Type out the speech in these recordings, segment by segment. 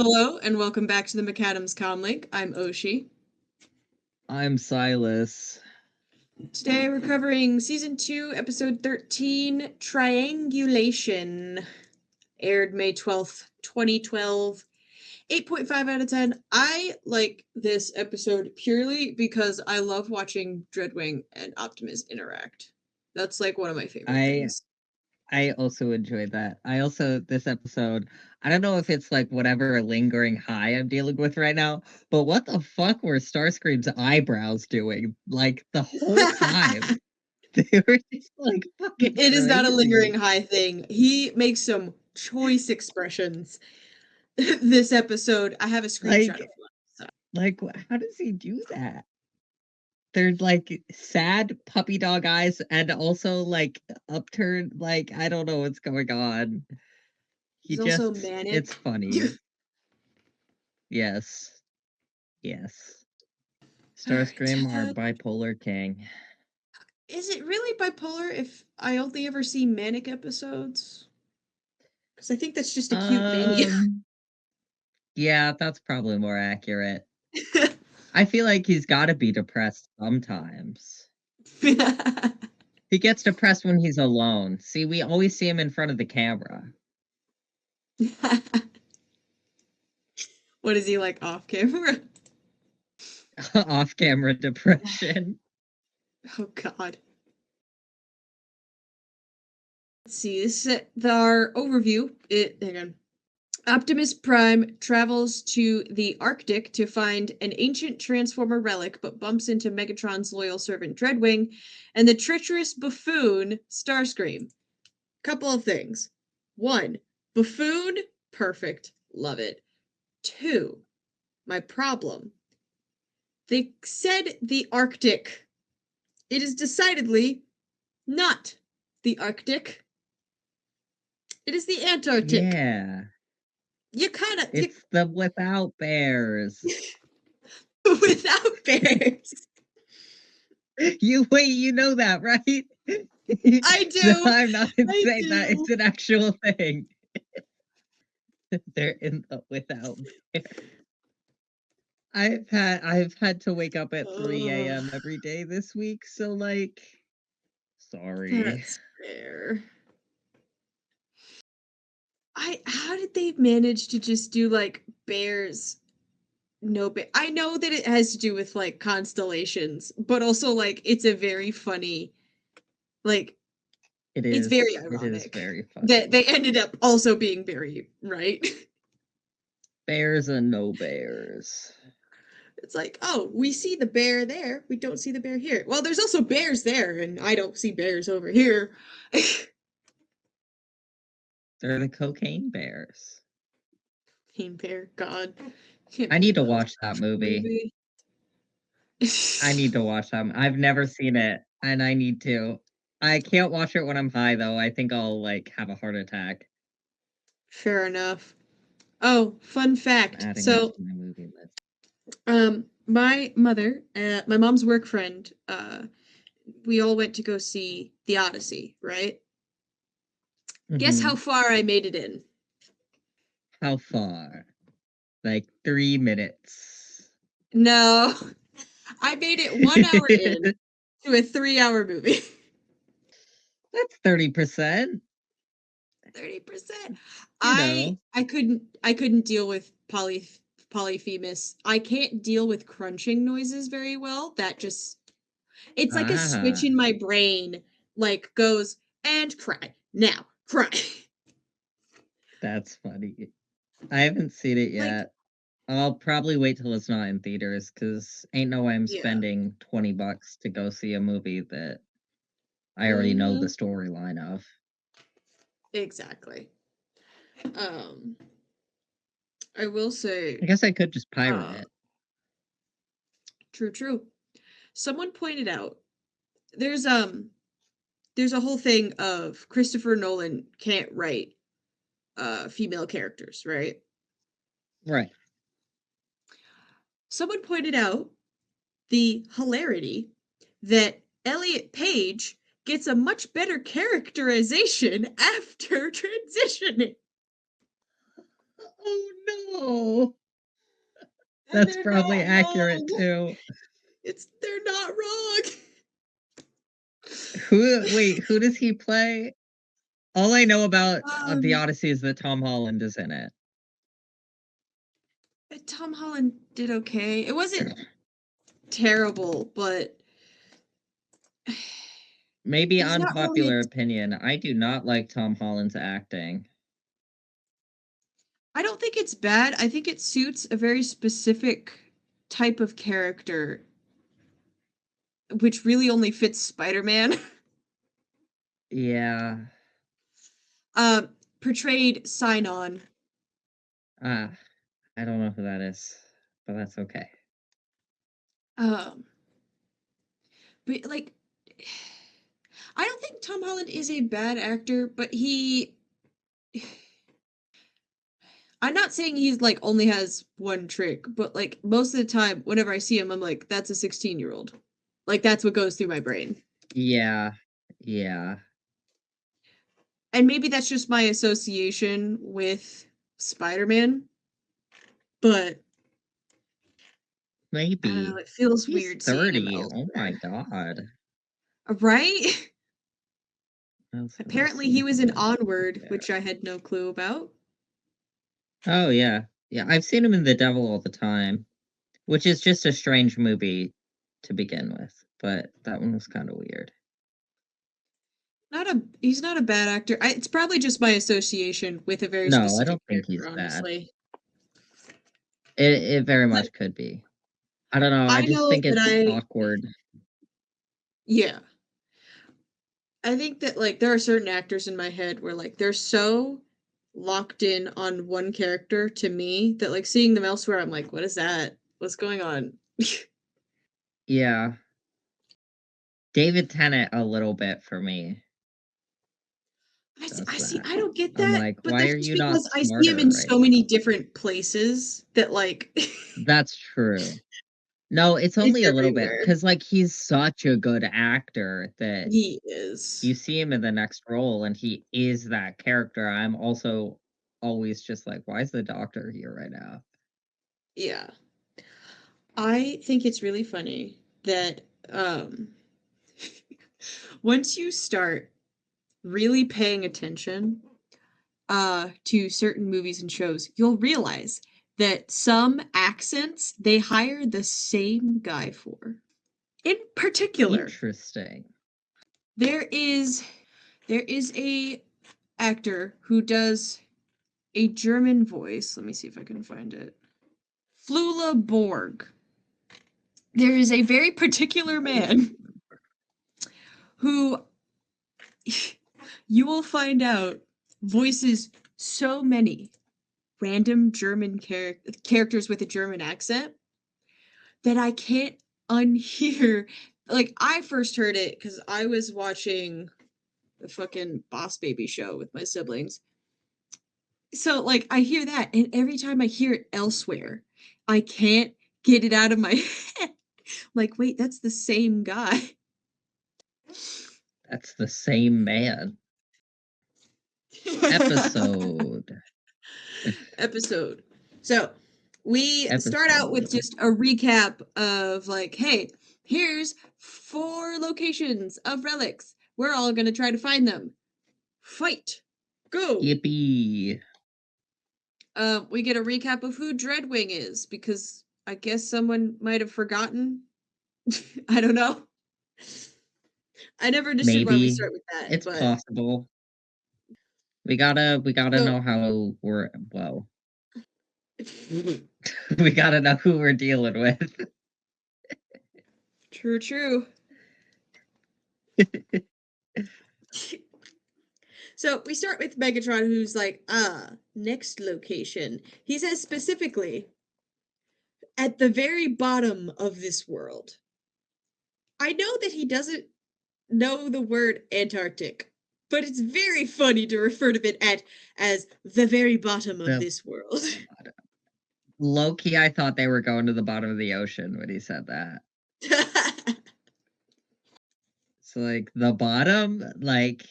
Hello and welcome back to the Maccadam's Comlink. I'm Oshi. I'm Silas. Today we're covering Season 2, Episode 13, Triangulation. Aired May 12th, 2012. 8.5 out of 10. I like this episode purely because I love watching Dreadwing and Optimus interact. That's like one of my favorite things. I also enjoyed that. This episode, I don't know if it's like whatever lingering high I'm dealing with right now, but what the fuck were Starscream's eyebrows doing? Like the whole time. They were just like fucking It is not a lingering crazy. high thing. He makes some choice expressions this episode. I have a screenshot of one. So. How does he do that? They're like sad puppy dog eyes and also like upturned, like I don't know what's going on. He's also manic. It's funny. Yes. Yes. Starscream, our bipolar king. Is it really bipolar if I only ever see manic episodes? Because I think that's just acute mania. Yeah, that's probably more accurate. I feel like he's got to be depressed sometimes. He gets depressed when he's alone. See, we always see him in front of the camera. What is he like off camera? Off camera depression. Oh God. Let's see. This is our overview. Hang on. Optimus Prime travels to the Arctic to find an ancient Transformer relic, but bumps into Megatron's loyal servant Dreadwing and the treacherous buffoon Starscream. Couple of things. 1. Buffoon, perfect, love it. 2. My problem. They said the Arctic. It is decidedly not the Arctic. It is the Antarctic. Yeah. You kind of. It's the without bears. Without bears. You know that, right? I do. No, I'm not saying that. It's an actual thing. They're in the without bears. I've had to wake up at 3 a.m. every day this week, so like sorry. That's fair. How did they manage to just do like bears? No, but I know that it has to do with like constellations, but also like it's a very funny, like it's very ironic. It is very funny that they ended up also being very right. Bears and no bears. It's like, oh, we see the bear there, we don't see the bear here. Well, there's also bears there, and I don't see bears over here. They're the cocaine bears. Cocaine bear, God. I need to watch that movie. I need to watch that. I've never seen it, and I need to. I can't watch it when I'm high, though. I think I'll, like, have a heart attack. Fair enough. Oh, fun fact. So, my movie list. My mother, my mom's work friend, we all went to go see The Odyssey, right? Mm-hmm. Guess how far I made it in? How far? Like 3 minutes. No. I made it 1 hour in to a 3-hour movie. That's 30%. 30%. I couldn't deal with polyphemus. I can't deal with crunching noises very well. That just it's like a switch in my brain like goes and cry. Now, cry. That's funny. I haven't seen it yet. I'll probably wait till it's not in theaters because ain't no way I'm spending $20 to go see a movie that I already know the storyline of. Exactly. I will say, I guess I could just pirate it. True. Someone pointed out there's a whole thing of Christopher Nolan can't write female characters, right? Right. Someone pointed out the hilarity that Elliot Page gets a much better characterization after transitioning. Oh And That's they're probably not accurate wrong. too. They're not wrong. Who does he play? All I know about the Um, Odyssey is that Tom Holland is in it. Tom Holland did okay. It wasn't terrible, but Maybe he's not really a unpopular opinion. I do not like Tom Holland's acting. I don't think it's bad. I think it suits a very specific type of character, which really only fits Spider-Man. Yeah. uh, Portrayed Sign On. Ah, I don't know who that is, but that's okay. Um, but like, I don't think Tom Holland is a bad actor, but I'm not saying he's like only has one trick, but like most of the time, whenever I see him, I'm like, that's a 16-year-old. Like that's what goes through my brain. Yeah. Yeah. And maybe that's just my association with Spider-Man, but I don't know, Maybe. it feels He's weird seeing him 30. Oh my elsewhere. god. Right? What else have I Apparently he seen was him in in? Onward, Yeah. which I had no clue about. Oh yeah. Yeah, I've seen him in The Devil All the Time, which is just a strange movie to begin with, but that one was kind of weird. Not a He's not a bad actor. It's probably just my association with a very No, I specific don't think character, he's bad. honestly. It very But much could be. I don't know, I I just know think that it's awkward. yeah. I think that like there are certain actors in my head where like they're so locked in on one character to me that like seeing them elsewhere, I'm like, what is that? What's going on? Yeah. David Tennant a little bit for me does I see. that. I don't get I'm that, like, but why that's are just you not because I see him smarter in right so now? many different places that like That's true. No, it's it's only a little bit everywhere. because like he's such a good actor that He is. you see him in the next role and he is that character. I'm also always just like, why is the doctor here right now? Yeah. I think it's really funny that once you start really paying attention to certain movies and shows, you'll realize that some accents they hire the same guy for. In particular, Interesting. there is a actor who does a German voice. Let me see if I can find it. Flula Borg. There is a very particular man who you will find out voices so many random German characters with a German accent that I can't unhear. Like I first heard it because I was watching the fucking Boss Baby show with my siblings. So like I hear that, and every time I hear it elsewhere, I can't get it out of my head. Like, wait, that's the same guy. That's the same man. Episode. Episode. So we start out with Episode. just a recap of like, hey, here's 4 locations of relics. We're all gonna try to find them. Fight. Go. Yippee. We get a recap of who Dreadwing is because I guess someone might have forgotten. I don't know. I never understood why we Maybe. start with that, It's but possible. We gotta so know how we're well. We gotta know who we're dealing with. true, true. So we start with Megatron, who's like, next location. He says specifically, at the very bottom of this world. I know that he doesn't know the word Antarctic, but it's very funny to refer to it as the very bottom of The this world. bottom. Low key, I thought they were going to the bottom of the ocean when he said that. So like the bottom, like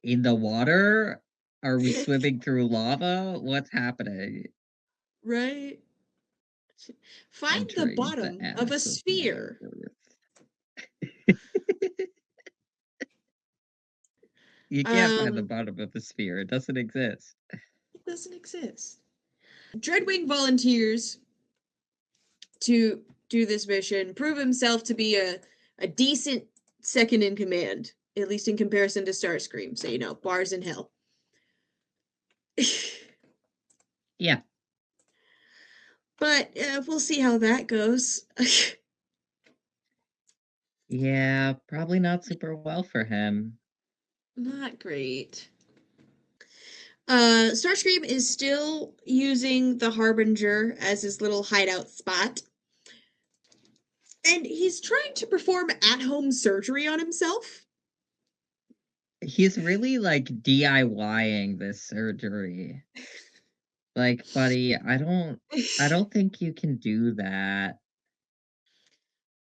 in the water? Are we swimming through lava? What's happening? Right? Find the Entering the bottom of a ass of my sphere. birth. You can't find the Um, bottom of the sphere. It doesn't exist. it doesn't exist. Dreadwing volunteers to do this mission, prove himself to be a decent second in command, at least in comparison to Starscream. So, you know, bars in hell. Yeah. But we'll see how that goes. Yeah, probably not super well for him. Not great. Starscream is still using the Harbinger as his little hideout spot. And he's trying to perform at-home surgery on himself. He's really like DIYing this surgery. Like, buddy, I don't think you can do that.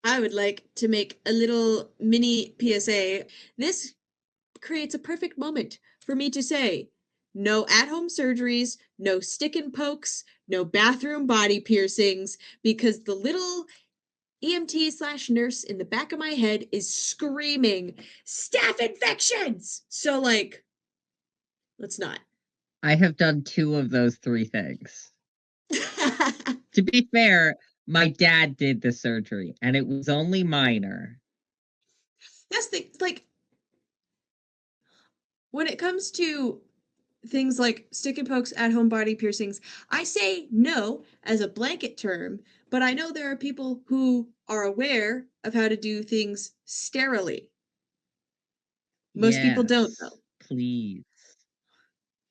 I would like to make a little mini PSA. This creates a perfect moment for me to say no at home surgeries, no stick and pokes, no bathroom body piercings, because the little EMT/nurse in the back of my head is screaming, staph infections! So, like, let's not. I have done 2 of those 3 things. To be fair, my dad did the surgery, and it was only minor. That's the, like, when it comes to things like stick and pokes, at home body piercings, I say no as a blanket term, but I know there are people who are aware of how to do things sterilely. Most people don't, Yes, though. please.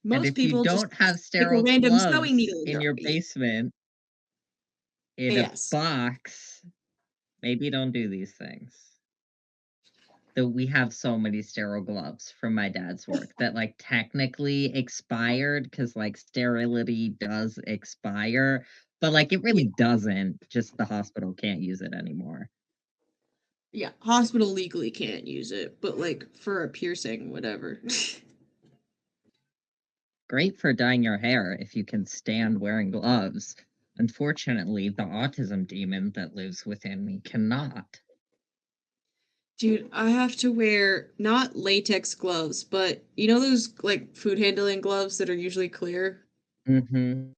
And Most if you people just don't have stick a sterile random sewing gloves needle in in your your arm. basement in a Yes. box, maybe don't do these things. Though we have so many sterile gloves from my dad's work that like technically expired because like sterility does expire, but like it Yeah. really doesn't. Just the hospital can't use it anymore. Yeah. Hospital legally can't use it, but like for a piercing, whatever. Great for dyeing your hair if you can stand wearing gloves. Unfortunately, the autism demon that lives within me cannot. Dude, I have to wear not latex gloves, but you know those like food handling gloves that are usually clear? Mm-hmm.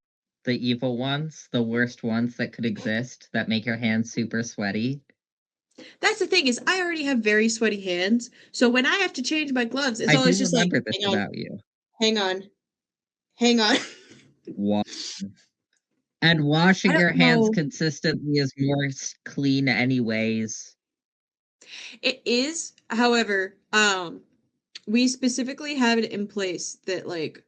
The evil ones, the worst ones that could exist, that make your hands super sweaty. That's the thing is I already have very sweaty hands, so when I have to change my gloves, it's I do always just like, remember this hang on, about you. hang on, hang on. Wa- And I washing don't your hands know. consistently is more clean anyways. It is, however, we specifically have it in place that like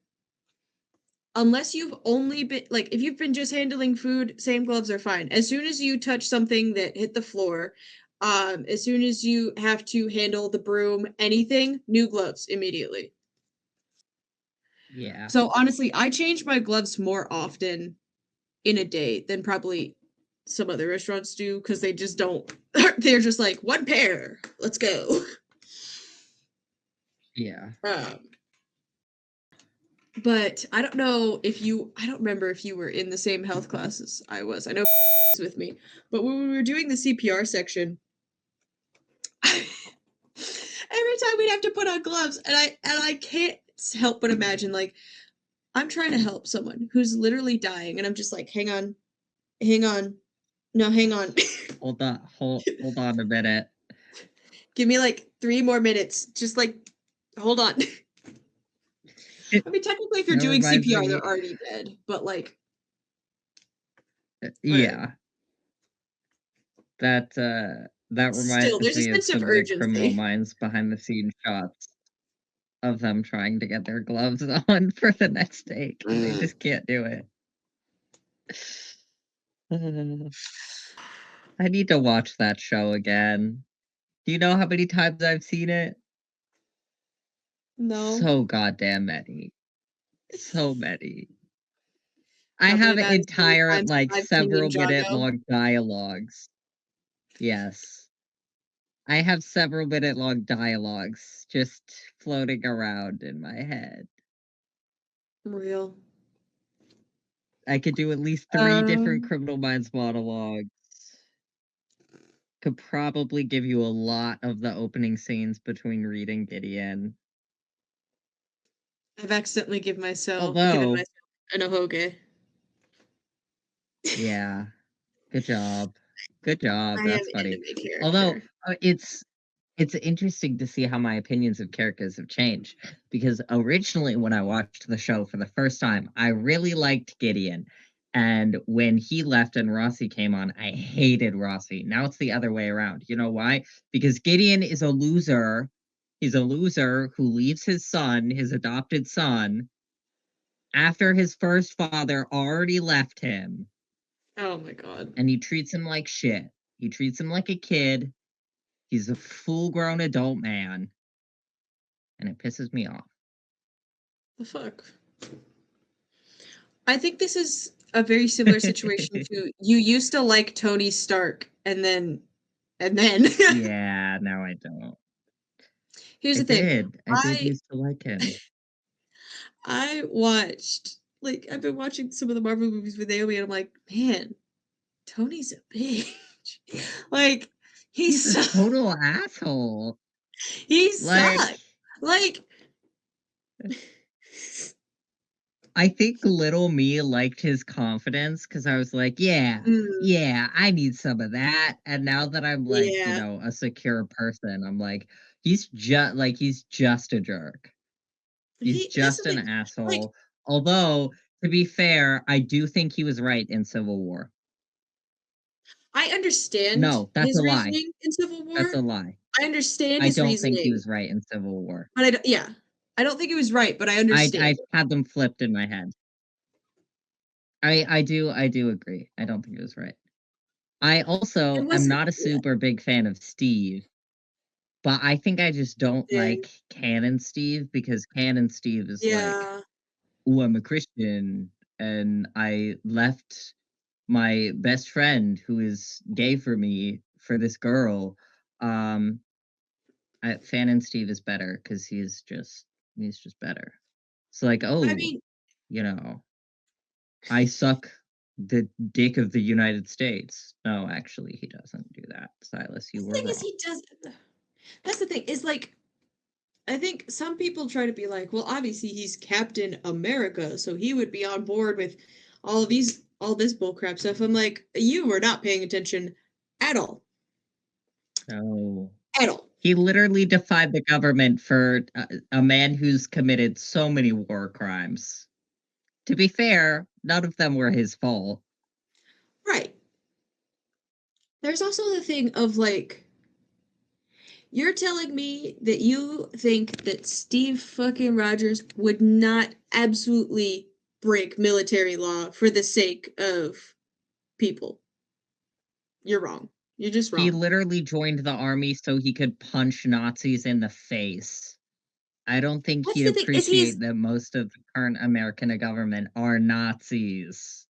unless you've only been like if you've been just handling food, same gloves are fine. As soon as you touch something that hit the floor, as soon as you have to handle the broom, anything, new gloves immediately. Yeah. So honestly, I change my gloves more often in a day than probably some other restaurants do because they just don't. They're just like one pair. Let's go. Yeah. Um, but I don't know if you. I don't remember if you were in the same health class as I was. I know with me, but when we were doing the CPR section, every time we'd have to put on gloves, and I can't help but imagine like I'm trying to help someone who's literally dying, and I'm just like, hang on, no, hang on. Hold on a minute. Give me like 3 more minutes. Just like, hold on. I mean, technically, if you're That doing reminds CPR, me. they're already dead. But like, whatever. Yeah. That Still, reminds there's a me of sense of some of the Criminal urgency. Minds behind the scene shots of them trying to get their gloves on for the next take. They just can't do it. I need to watch that show again. Do you know how many times I've seen it? No, So goddamn many. So many. I probably have about as many entire, times as like, I've seen several minute Ninjago. long dialogues. Yes. I have several minute long dialogues just floating around in my head. Real. I could do at least 3 different Um, Criminal Minds monologues. Could probably give you a lot of the opening scenes between Reed and Gideon. I've accidentally given Although, myself an ahoge. yeah, good job. Good job. I am That's an funny. anime Although, character. it's interesting to see how my opinions of characters have changed because originally when I watched the show for the first time, I really liked Gideon. And when he left and Rossi came on, I hated Rossi. Now it's the other way around. You know why? Because Gideon is a loser. He's a loser who leaves his son, his adopted son, after his first father already left him, Oh my god. and he treats him like shit. He treats him like a kid. He's a full grown adult man, and it pisses me off. The fuck? I think this is a very similar situation to you used to like Tony Stark and then Yeah, no, I don't. here's I the thing. did. I did I used to like him. I watched like I've been watching some of the Marvel movies with Naomi and I'm like, man, Tony's a bitch. Like he He's a sucks. total asshole. He Like, sucks. Like I think little me liked his confidence because I was like, yeah, mm, yeah, I need some of that. And now that I'm like, yeah. a secure person, I'm like, he's just a jerk. He's That's the just an thing. Like asshole. Although, to be fair, I do think he was right in Civil War. I understand No, that's a his lie. reasoning in Civil That's War. a lie. I understand I his don't think he reasoning, was right in Civil War. but yeah. I don't think it was right, but I understand I it. had them flipped in my head. I do agree. I don't think it was right. I It also am wasn't not a yeah. super big fan of Steve, but I think I just don't Yeah. like Canon Steve because Canon Steve is like, Yeah. "Ooh, I'm a Christian and I left my best friend who is gay for me for this girl." Um, Fanon Steve is better because he's just better. It's like, I oh, mean, you know, I suck the dick of the United States. No, actually, he doesn't do that. Silas, the you were thing is wrong. he does that's the thing, is like I think some people try to be like, well, obviously he's Captain America, so he would be on board with all this bullcrap stuff. I'm like, you were not paying attention at all. No. At all. He literally defied the government for a man who's committed so many war crimes. To be fair, none of them were his fault. Right. There's also the thing of like, you're telling me that you think that Steve fucking Rogers would not absolutely break military law for the sake of people. You're wrong. You're just He wrong. literally joined the army so he could punch Nazis in the face. I don't think That's he'd the thing, is appreciate that most of the current American government are Nazis.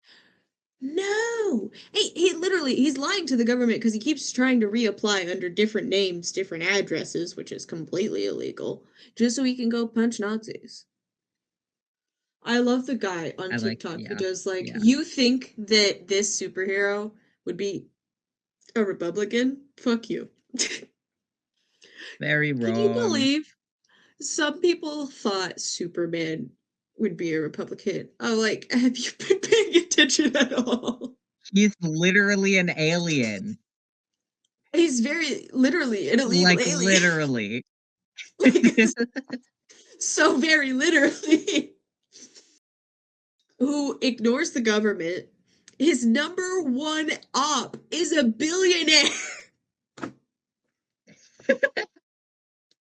no. He literally he's lying to the government because he keeps trying to reapply under different names, different addresses, which is completely illegal, just so he can go punch Nazis. I love the guy on I like, TikTok who yeah, does like, yeah. you think that this superhero would be a Republican? Fuck you. Can Very you wrong. believe some people thought Superman would be a Republican? I'm like, have you been paying attention at all? He's literally an alien. He's very literally an illegal Like, alien. literally. Like, so very literally. Who ignores the government. His number one op is a billionaire.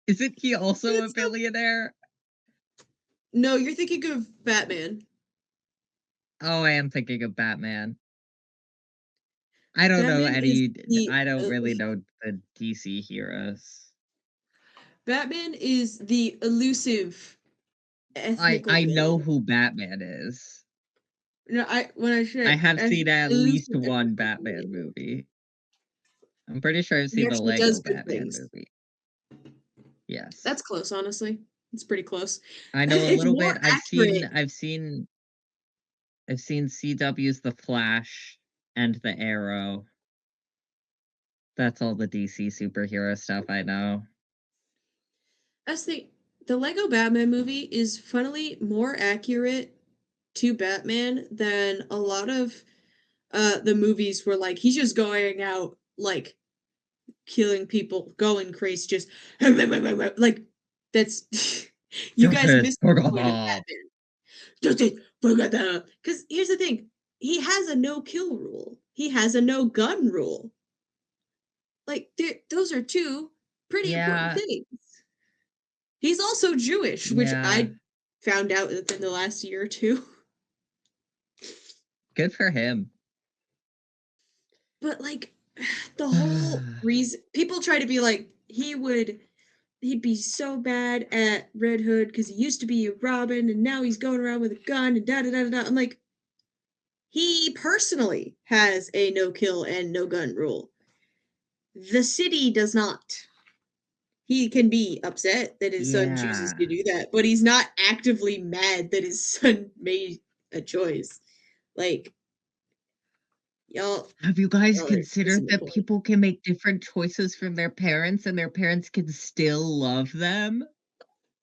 Isn't he also a It's a billionaire? no, you're thinking of Batman. Oh, I am thinking of Batman. I don't know Batman is any. the I don't really know the DC heroes. Batman is the elusive ethnical I know male. who Batman is. No, when I I said have seen at least elusive one ethnical Batman male, movie. I'm pretty sure I've he seen the actually does Lego good Batman things. movie. Yes. That's close, honestly. It's pretty close. I know a It's little more bit. I've seen accurate. I've seen I've seen CW's The Flash and The Arrow. That's all the DC superhero stuff I know. As the Lego Batman movie is funnily more accurate to Batman than a lot of the movies where like he's just going out like killing people, going crazy, just like that's you guys Justice missed for the point of all. Batman. Justice for Gotham. Because here's the thing, he has a no kill rule. He has a no gun rule. Like those are two pretty important Yeah, things. He's also Jewish, which yeah. I found out within the last year or two. Good for him. But like the whole reason people try to be like he'd be so bad at Red Hood because he used to be a Robin and now he's going around with a gun and da da da da. I'm like, he personally has a no kill and no gun rule. The city does not. He can be upset that his son chooses to Yeah. do that, but he's not actively mad that his son made a choice. Like, y'all, Have you guys y'all are missing considered the that point. people can make different choices from their parents and their parents can still love them?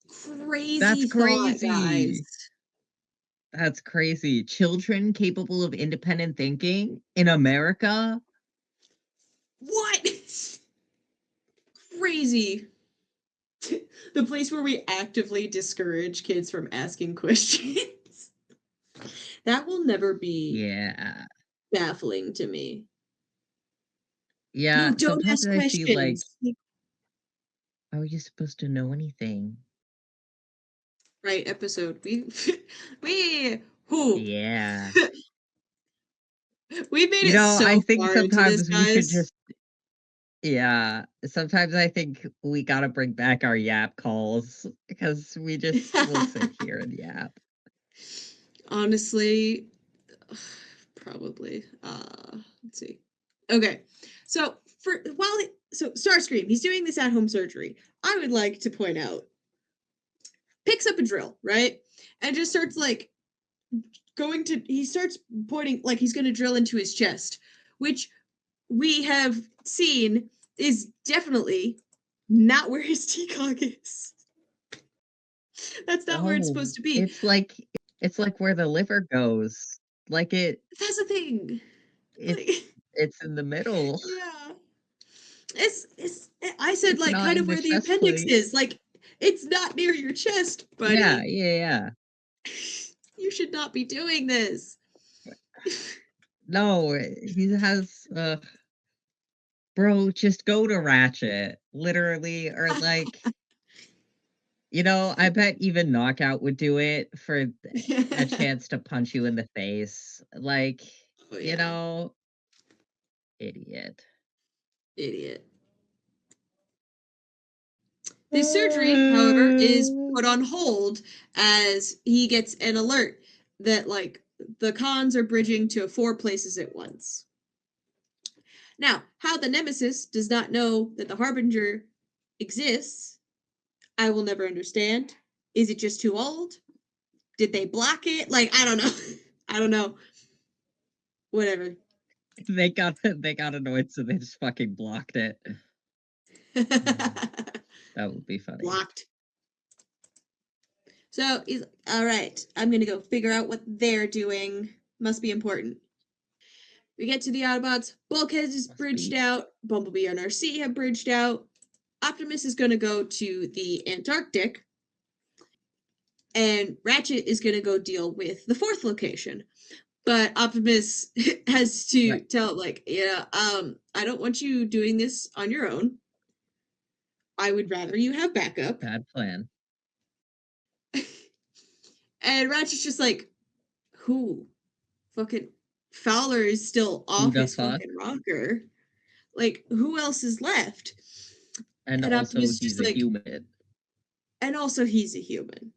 That's Crazy thought, guys. crazy. That's crazy. Children capable of independent thinking in America? What? Crazy. The place where we actively discourage kids from asking questions. That will never be Yeah. baffling to me. No, Yeah, don't sometimes ask I feel like, questions. Like, how are you supposed to know anything? right episode. We who Yeah. we made it I so think far into this, sometimes we should guys. just, yeah, sometimes I think we gotta bring back our yap calls because we just will sit here and yap. Honestly, probably. Let's see. Okay, so so Starscream, he's doing this at home surgery. I would like to point out, picks up a drill, right, and just starts like he starts pointing like he's going to drill into his chest, which we have seen is definitely not where his teacock is. That's not where it's Oh, supposed to be. it's like where the liver goes. Like That's the thing. it's Like, it's in the middle. yeah. It's I said It's like not kind in of the where the chest appendix plate. is. Like it's not near your chest, Yeah, buddy. yeah, yeah. You should not be doing this. No, he has bro, just go to Ratchet, literally, or like, I bet even Knockout would do it for a chance to punch you in the face. Like, Oh you yeah. know, idiot. Idiot. The surgery, however, is put on hold as he gets an alert that like the cons are bridging to 4 places at once. Now, how the Nemesis does not know that the Harbinger exists, I will never understand. Is it just too old? Did they block it? Like, I don't know. I don't know. Whatever. They got annoyed, so they just fucking blocked it. That would be funny. Blocked. So he's like, all right, I'm gonna go figure out what they're doing. Must be important. We get to the Autobots. Bulkhead is Must bridged be. out. Bumblebee and RC have bridged out. Optimus is gonna go to the Antarctic, and Ratchet is gonna go deal with the 4th location. But Optimus has to Right. tell like, yeah, I don't want you doing this on your own. I would rather you have backup. Bad plan. And Ratchet's just like, who? Fucking Fowler is still Who off the his fuck? fucking rocker. Like, who else is left? And And also, Optimus is he's just a like, human. and also he's a human.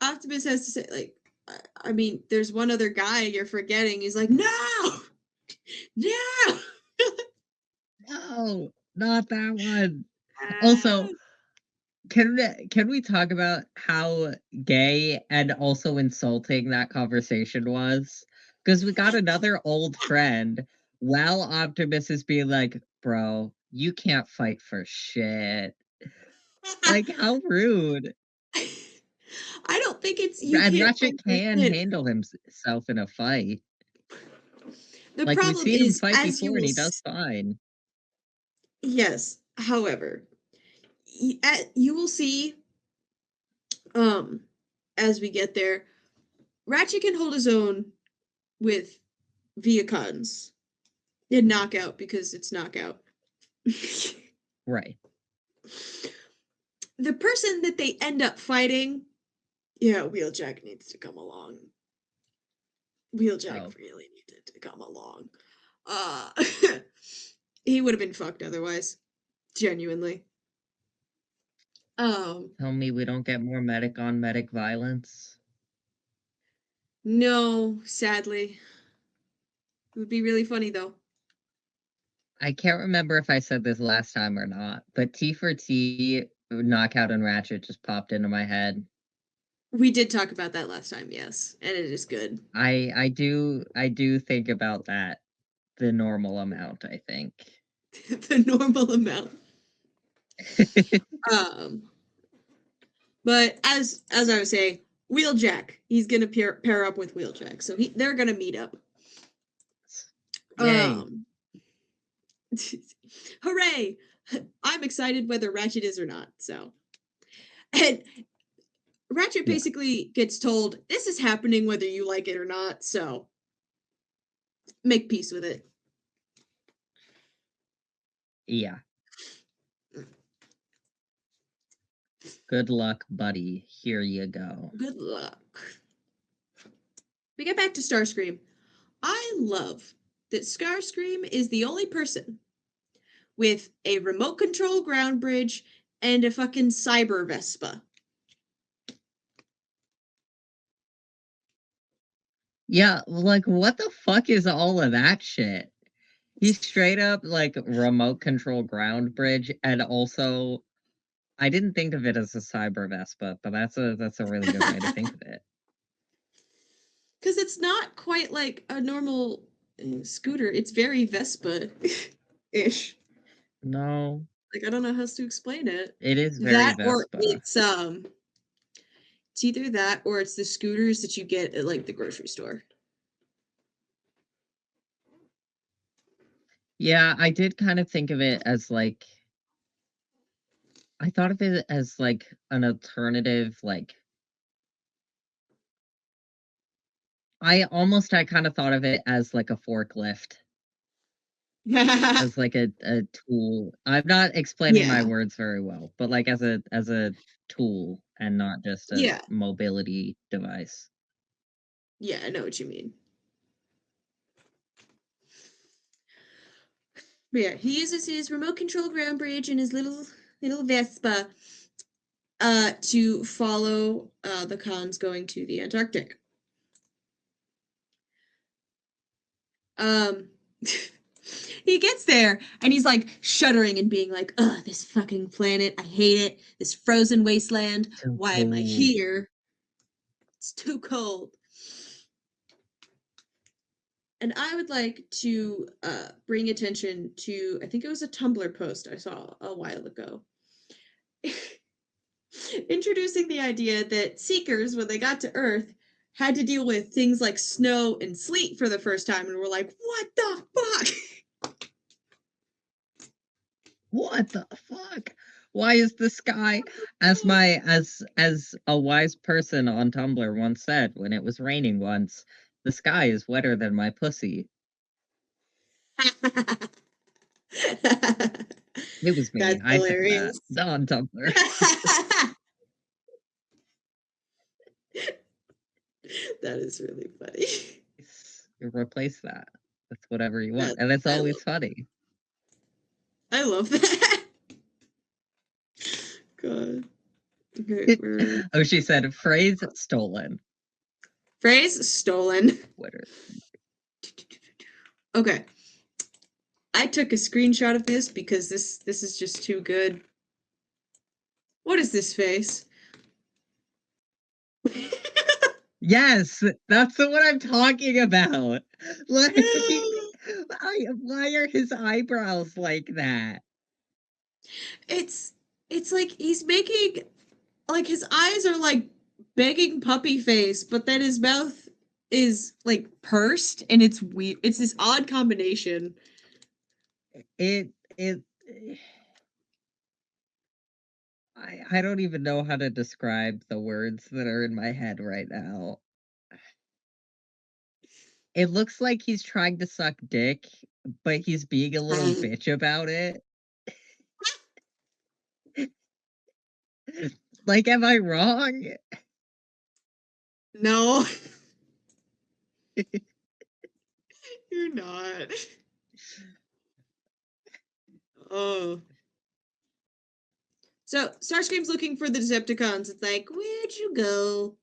Optimus has to say, like, I mean, there's one other guy you're forgetting. He's like, no, no. No, not that one. Also, Can we talk about how gay and also insulting that conversation was? Because we got another old friend while Optimus is being like, bro, you can't fight for shit. Like, how rude. I don't think it's you And can't fight Ratchet for can shit. handle himself in a fight. The Like, we've problem seen him is, fight as you before and will, he does fine. yes. However, you will see, um, as we get there, Ratchet can hold his own with Viacons and Knockout because it's Knockout. Right. The person that they end up fighting, yeah, Wheeljack needs to come along. Wheeljack Oh, really needed to come along. Uh, he would have been fucked otherwise. Genuinely. Um, tell me we don't get more medic on medic violence. no, sadly. It would be really funny though. I can't remember if I said this last time or not, but T for T, Knockout and Ratchet just popped into my head. We did talk about that last time, yes, and it is good. I do think about that the normal amount, I think. The normal amount. Um, but as I was saying, Wheeljack, he's gonna pair up with Wheeljack, so they're gonna meet up. Yay. Um, hooray! I'm excited whether Ratchet is or not. So, and Ratchet Yeah. basically gets told this is happening whether you like it or not. So, make peace with it. Yeah. Good luck, buddy. Here you go. Good luck. We get back to Starscream. I love that Starscream is the only person with a remote control ground bridge and a fucking cyber Vespa. Yeah, like what the fuck is all of that shit? He's straight up like remote control ground bridge and also I didn't think of it as a cyber Vespa, but that's a really good way to think of it. Because it's not quite like a normal scooter. It's very Vespa ish. No, Like I don't know how else to explain it. it is very That or Vespa. it's either that or it's the scooters that you get at like the grocery store. Yeah, I did kind of think of it as like I thought of it as like an alternative like I kind of thought of it as like a forklift, as like a tool. I'm not explaining my Yeah. words very well, but like as a tool and not just a Yeah. mobility device. Yeah, I know what you mean. But yeah, he uses his remote control ground bridge and his little Vespa to follow the cons going to the Antarctic. Um, he gets there and he's like shuddering and being like, "Ugh, this fucking planet! I hate it. This frozen wasteland. So Why am I cold. here? It's too cold." And I would like to bring attention to, I think it was a Tumblr post I saw a while ago, introducing the idea that seekers, when they got to Earth, had to deal with things like snow and sleet for the first time, and were like, "What the fuck?" What the fuck? Why is the sky as a wise person on Tumblr once said when it was raining once, the sky is wetter than my pussy. It was me. That's I said that. hilarious. On Tumblr. That is really funny. Replace that with whatever you want. That And it's I always love. funny. I love that. God. Okay, we're Oh, she said phrase stolen. phrase stolen. Twitter. Okay. I took a screenshot of this because this is just too good. What is this face? Yes, that's the one I'm talking about. Like, why are his eyebrows like that? it's it's like he's making like his eyes are like begging puppy face, but then his mouth is like pursed and it's weird. It's this odd combination. It I don't even know how to describe the words that are in my head right now. It looks like he's trying to suck dick, but he's being a little bitch about it. Like, am I wrong? No, you're not. Oh. So Starscream's looking for the Decepticons. It's like, where'd you go?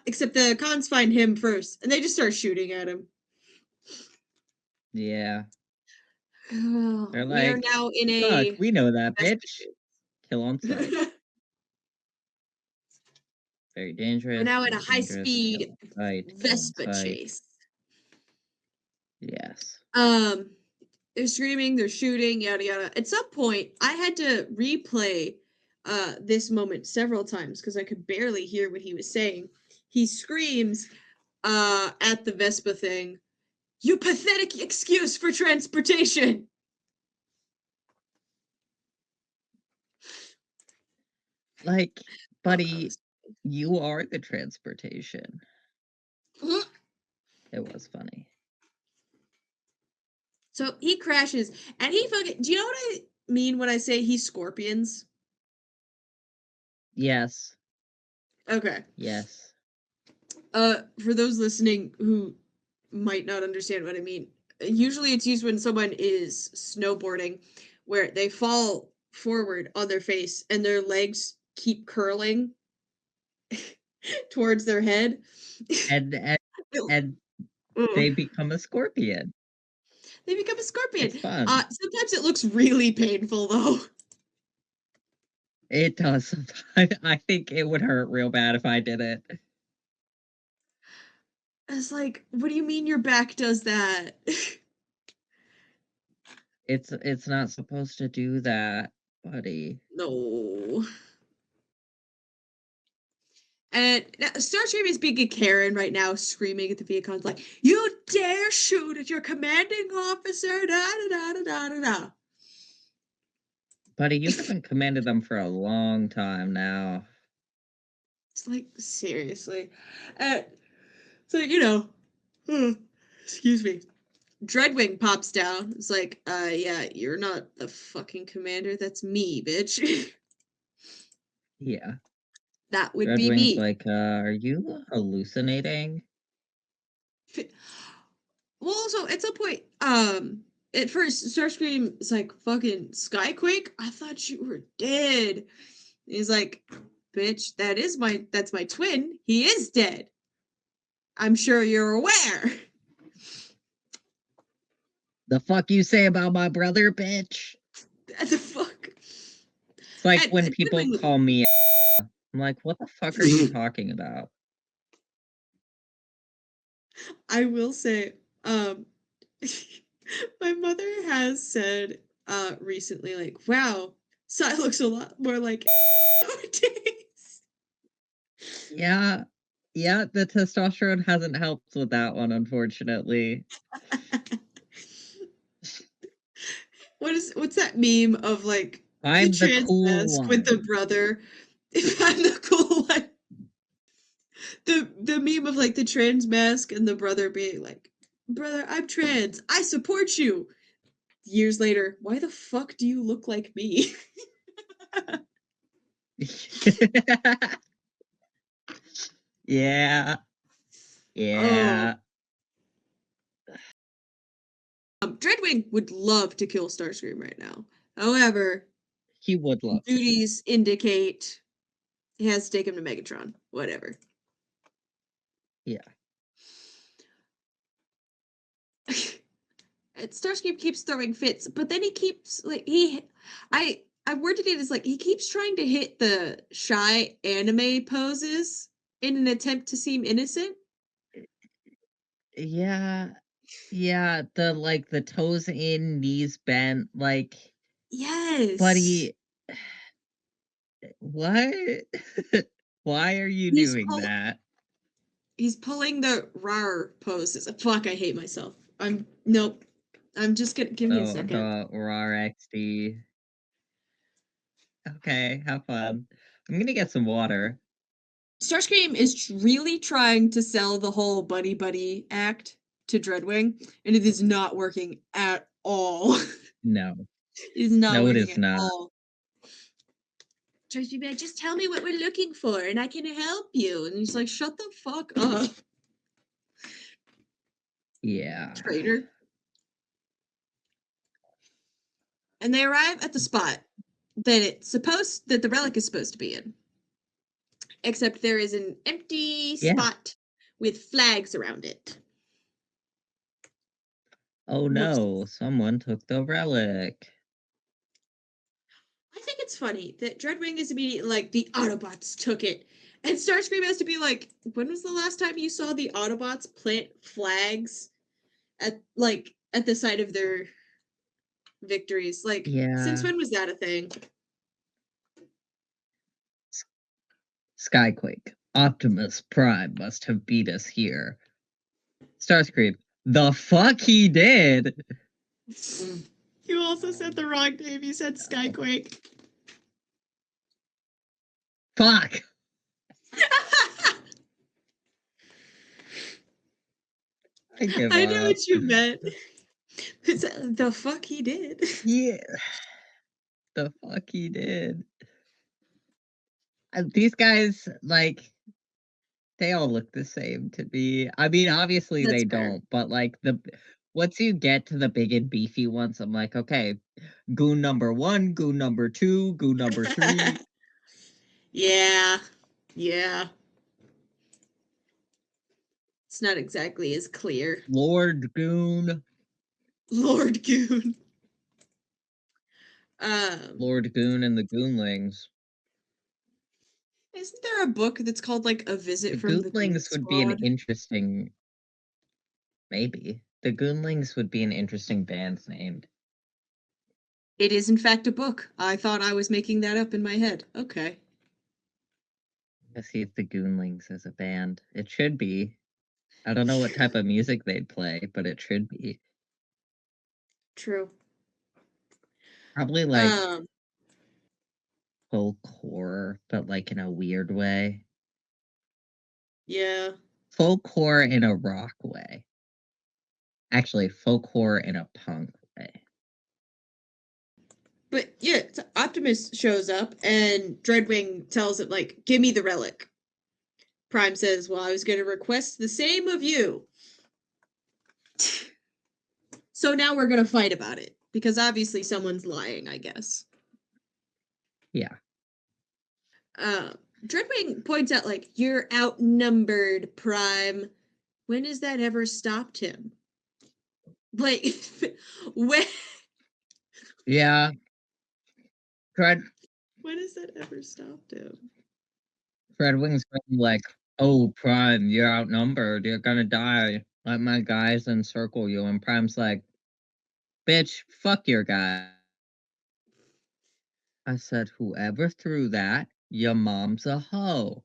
Except the cons find him first, and they just start shooting at him. Yeah. They're We are like, now in fuck, a we know that bitch. Vespa Kill on sight. chase. Very We're dangerous, now in a very dangerous. Kill high-speed on sight, kill on Vespa sight. chase. Yes. They're screaming, they're shooting, yada yada. At some point, I had to replay this moment several times because I could barely hear what he was saying. He screams at the Vespa thing, "You pathetic excuse for transportation!" Like, Thought that buddy, was- you are the transportation. Mhm. It was funny. So he crashes, and he fucking. Do you know what I mean when I say he scorpions? Yes. Okay. Yes. For those listening who might not understand what I mean, usually it's used when someone is snowboarding, where they fall forward on their face and their legs keep curling towards their head. And and, and Ugh. they become a scorpion. They become a scorpion. It's fun. Sometimes it looks really painful though. It does. I think it would hurt real bad if I did it. It's like, what do you mean your back does that? It's not supposed to do that, buddy. No. And Starscream is being a Karen right now, screaming at the Viacons like, "You dare shoot at your commanding officer!" Da da da da da da da. Buddy, you haven't commanded them for a long time now. It's like seriously, so you know, excuse me. Dreadwing pops down. It's like, yeah, you're not the fucking commander. That's me, bitch. Yeah. That would be Dreadwing's me. like, are you hallucinating? Well, also at some point, at first Starscream is like, "Fucking Skyquake, I thought you were dead." And he's like, "Bitch, that's my twin. He is dead. I'm sure you're aware." The fuck you say about my brother, bitch? The fuck. It's like And when people Dreadwing, call me. I'm like, what the fuck are you talking about? I will say, my mother has said recently, like, "Wow, Sai looks a lot more like nowadays." Yeah. Yeah, the testosterone hasn't helped with that one, unfortunately. What's that meme of like the I'm the trans cool mask with the one. brother? If I'm the cool one, the meme of like the trans mask and the brother being like, "Brother, I'm trans. I support you." Years later, why the fuck do you look like me? Yeah. Oh, Yeah. Dreadwing would love to kill Starscream right now. However, He would love to. duties indicate he has to take him to Megatron. Whatever. Yeah. And Starscream keeps throwing fits, but then he keeps like he I I worded it as like he keeps trying to hit the shy anime poses in an attempt to seem innocent. Yeah, yeah, the toes in, knees bent, like, Yes. buddy, what? Why are you He's doing pull that? he's pulling the rar poses. Fuck, I hate myself. I'm nope. I'm just gonna give me a second. The raw XD. Okay, have fun. I'm gonna get some water. Starscream is really trying to sell the whole buddy buddy act to Dreadwing, and it is not working at all. No. It is not No, it working is at not. all. Tries to be like, just tell me what we're looking for, and I can help you. And he's like, shut the fuck up, Yeah. traitor. And they arrive at the spot that the relic is supposed to be in. Except there is an empty Yeah. spot with flags around it. Oh no, Whoopsies. someone took the relic. I think it's funny that Dreadwing is immediately like, the Autobots took it. And Starscream has to be like, when was the last time you saw the Autobots plant flags at the site of their victories? Like, since Yeah. when was that a thing? Skyquake. Optimus Prime must have beat us here. Starscream. The fuck he did! You also said the wrong name. You said Skyquake. Fuck! I give I know up. what you meant. The fuck he did. Yeah. The fuck he did. These guys, like, they all look the same to me. I mean, obviously That's they fair. don't, but like once you get to the big and beefy ones, I'm like, okay, goon number one, goon number two, goon number three, Yeah. Yeah. It's not exactly as clear. Lord Goon, Lord Goon. Um, Lord Goon and the Goonlings. isn't there a book that's called like A The Visit from the Goon Goonlings would be an Squad? interesting, maybe. The Goonlings would be an interesting band name. It is in fact a book. I thought I was making that up in my head. Okay. Let's see if the Goonlings is a band. It should be. I don't know what type of music they'd play, but it should be. True. Probably like Um, folk horror, but like in a weird way. yeah. Folk horror in a rock way. Actually, folk horror in a punk way. But yeah, Optimus shows up and Dreadwing tells it like, "Give me the relic." Prime says, "Well, I was going to request the same of you." So now we're going to fight about it because obviously someone's lying, I guess. Yeah. Uh, Dreadwing points out like, "You're outnumbered, Prime." When has that ever stopped him? Like, when Yeah. Fred when has that ever stopped him? Fred Wing's like, oh Prime, you're outnumbered, you're gonna die. Let my guys encircle you. And Prime's like, bitch, fuck your guy. I said, whoever threw that, your mom's a hoe.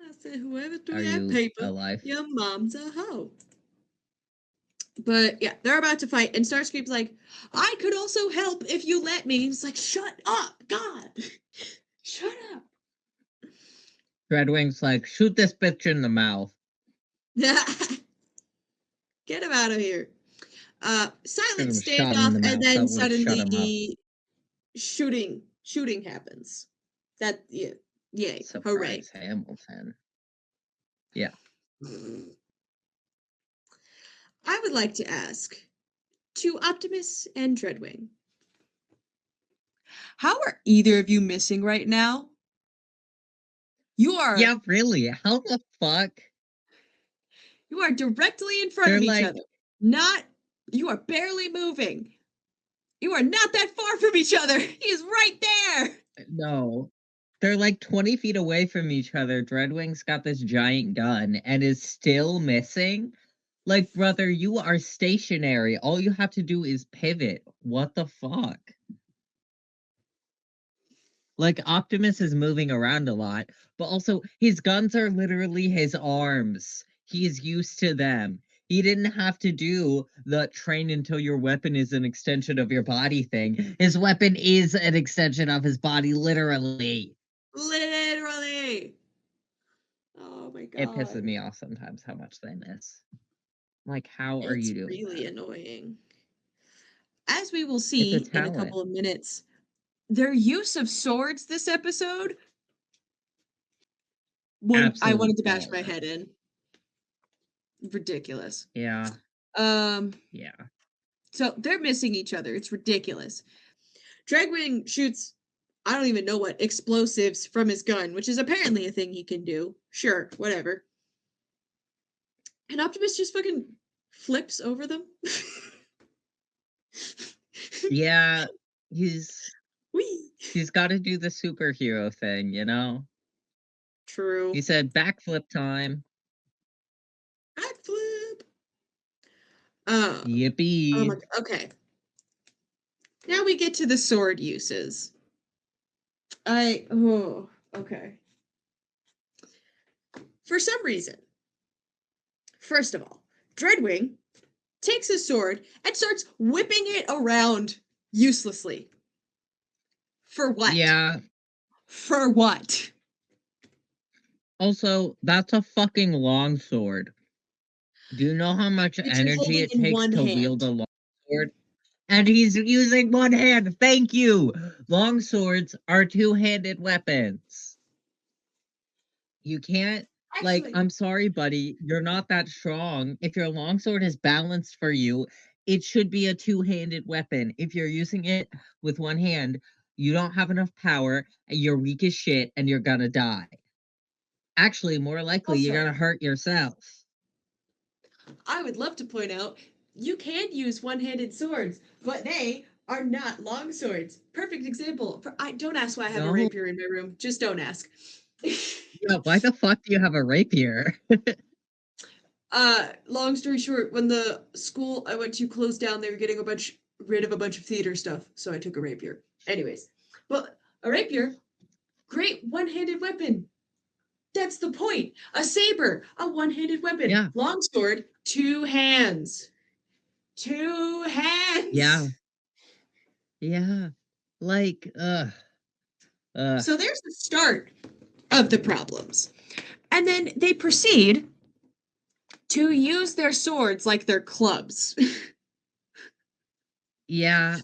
I said, "Whoever threw Are that you paper, alive? your mom's a hoe." But yeah, they're about to fight, and Starscream's like, "I could also help if you let me." He's like, "Shut up, God, shut up." Dreadwing's like, shoot this bitch in the mouth. Get him out of here. Should Silent have shot him in standoff, the and mouth. then That would have shut him up. suddenly shooting happens. That yeah, yay, hooray. Surprise Hamilton. Yeah. I would like to ask to Optimus and Dreadwing, how are either of you missing right now? You are Yeah, really. How the fuck? you are directly in front They're of each like, other. Not you are barely moving. You are not that far from each other. He's right there. No. They're like 20 feet away from each other. Dreadwing's got this giant gun and is still missing. Like, brother, you are stationary. All you have to do is pivot. What the fuck? Like, Optimus is moving around a lot, but also his guns are literally his arms. He's used to them. He didn't have to do the train until your weapon is an extension of your body thing. His weapon is an extension of his body, literally. Literally. Oh my It pisses god. me off sometimes how much they miss. Like, how are It's you doing really that? annoying. As we will It's a see in a talent. couple of minutes, their use of swords this episode, I Absolute wanted to bash my baller. head in. Ridiculous. Yeah, Um, yeah. so they're missing each other. It's ridiculous. Dragwing shoots, I don't even know what, explosives from his gun, which is apparently a thing he can do. Sure, whatever. And Optimus just fucking flips over them. Yeah, he's Whee! he's gotta do the superhero thing, you know? True. He said backflip time. Backflip. Uh, oh my Yippee. god. Okay. Now we get to the sword uses. Okay. For some reason, first of all, Dreadwing takes his sword and starts whipping it around uselessly. For what? Yeah. For what? Also, that's a fucking longsword. Do you know how much That you're energy holding it in takes one to wield hand. a longsword? And he's using one hand. Thank you. Longswords are two-handed weapons. You can't, like, Actually, I'm sorry, buddy, you're not that strong. If your longsword is balanced for you, it should be a two-handed weapon. If you're using it with one hand, you don't have enough power, and you're weak as shit, and you're gonna die. Actually, more likely, you're also, gonna hurt yourself. I would love to point out you can use one-handed swords, but they are not long swords. Perfect example. I don't ask why I have a No, rapier in my room. Just don't ask. yeah, why the fuck do you have a rapier? Long story short, when the school I went to closed down, they were getting rid of a bunch of theater stuff, so I took a rapier. Anyways, but a rapier, great one-handed weapon. That's the point. A saber, a one-handed weapon. Yeah, Longsword, two hands. Two yeah, hands. yeah. Like, ugh. So there's the start of the problems. And then they proceed to use their swords like their clubs. Yeah,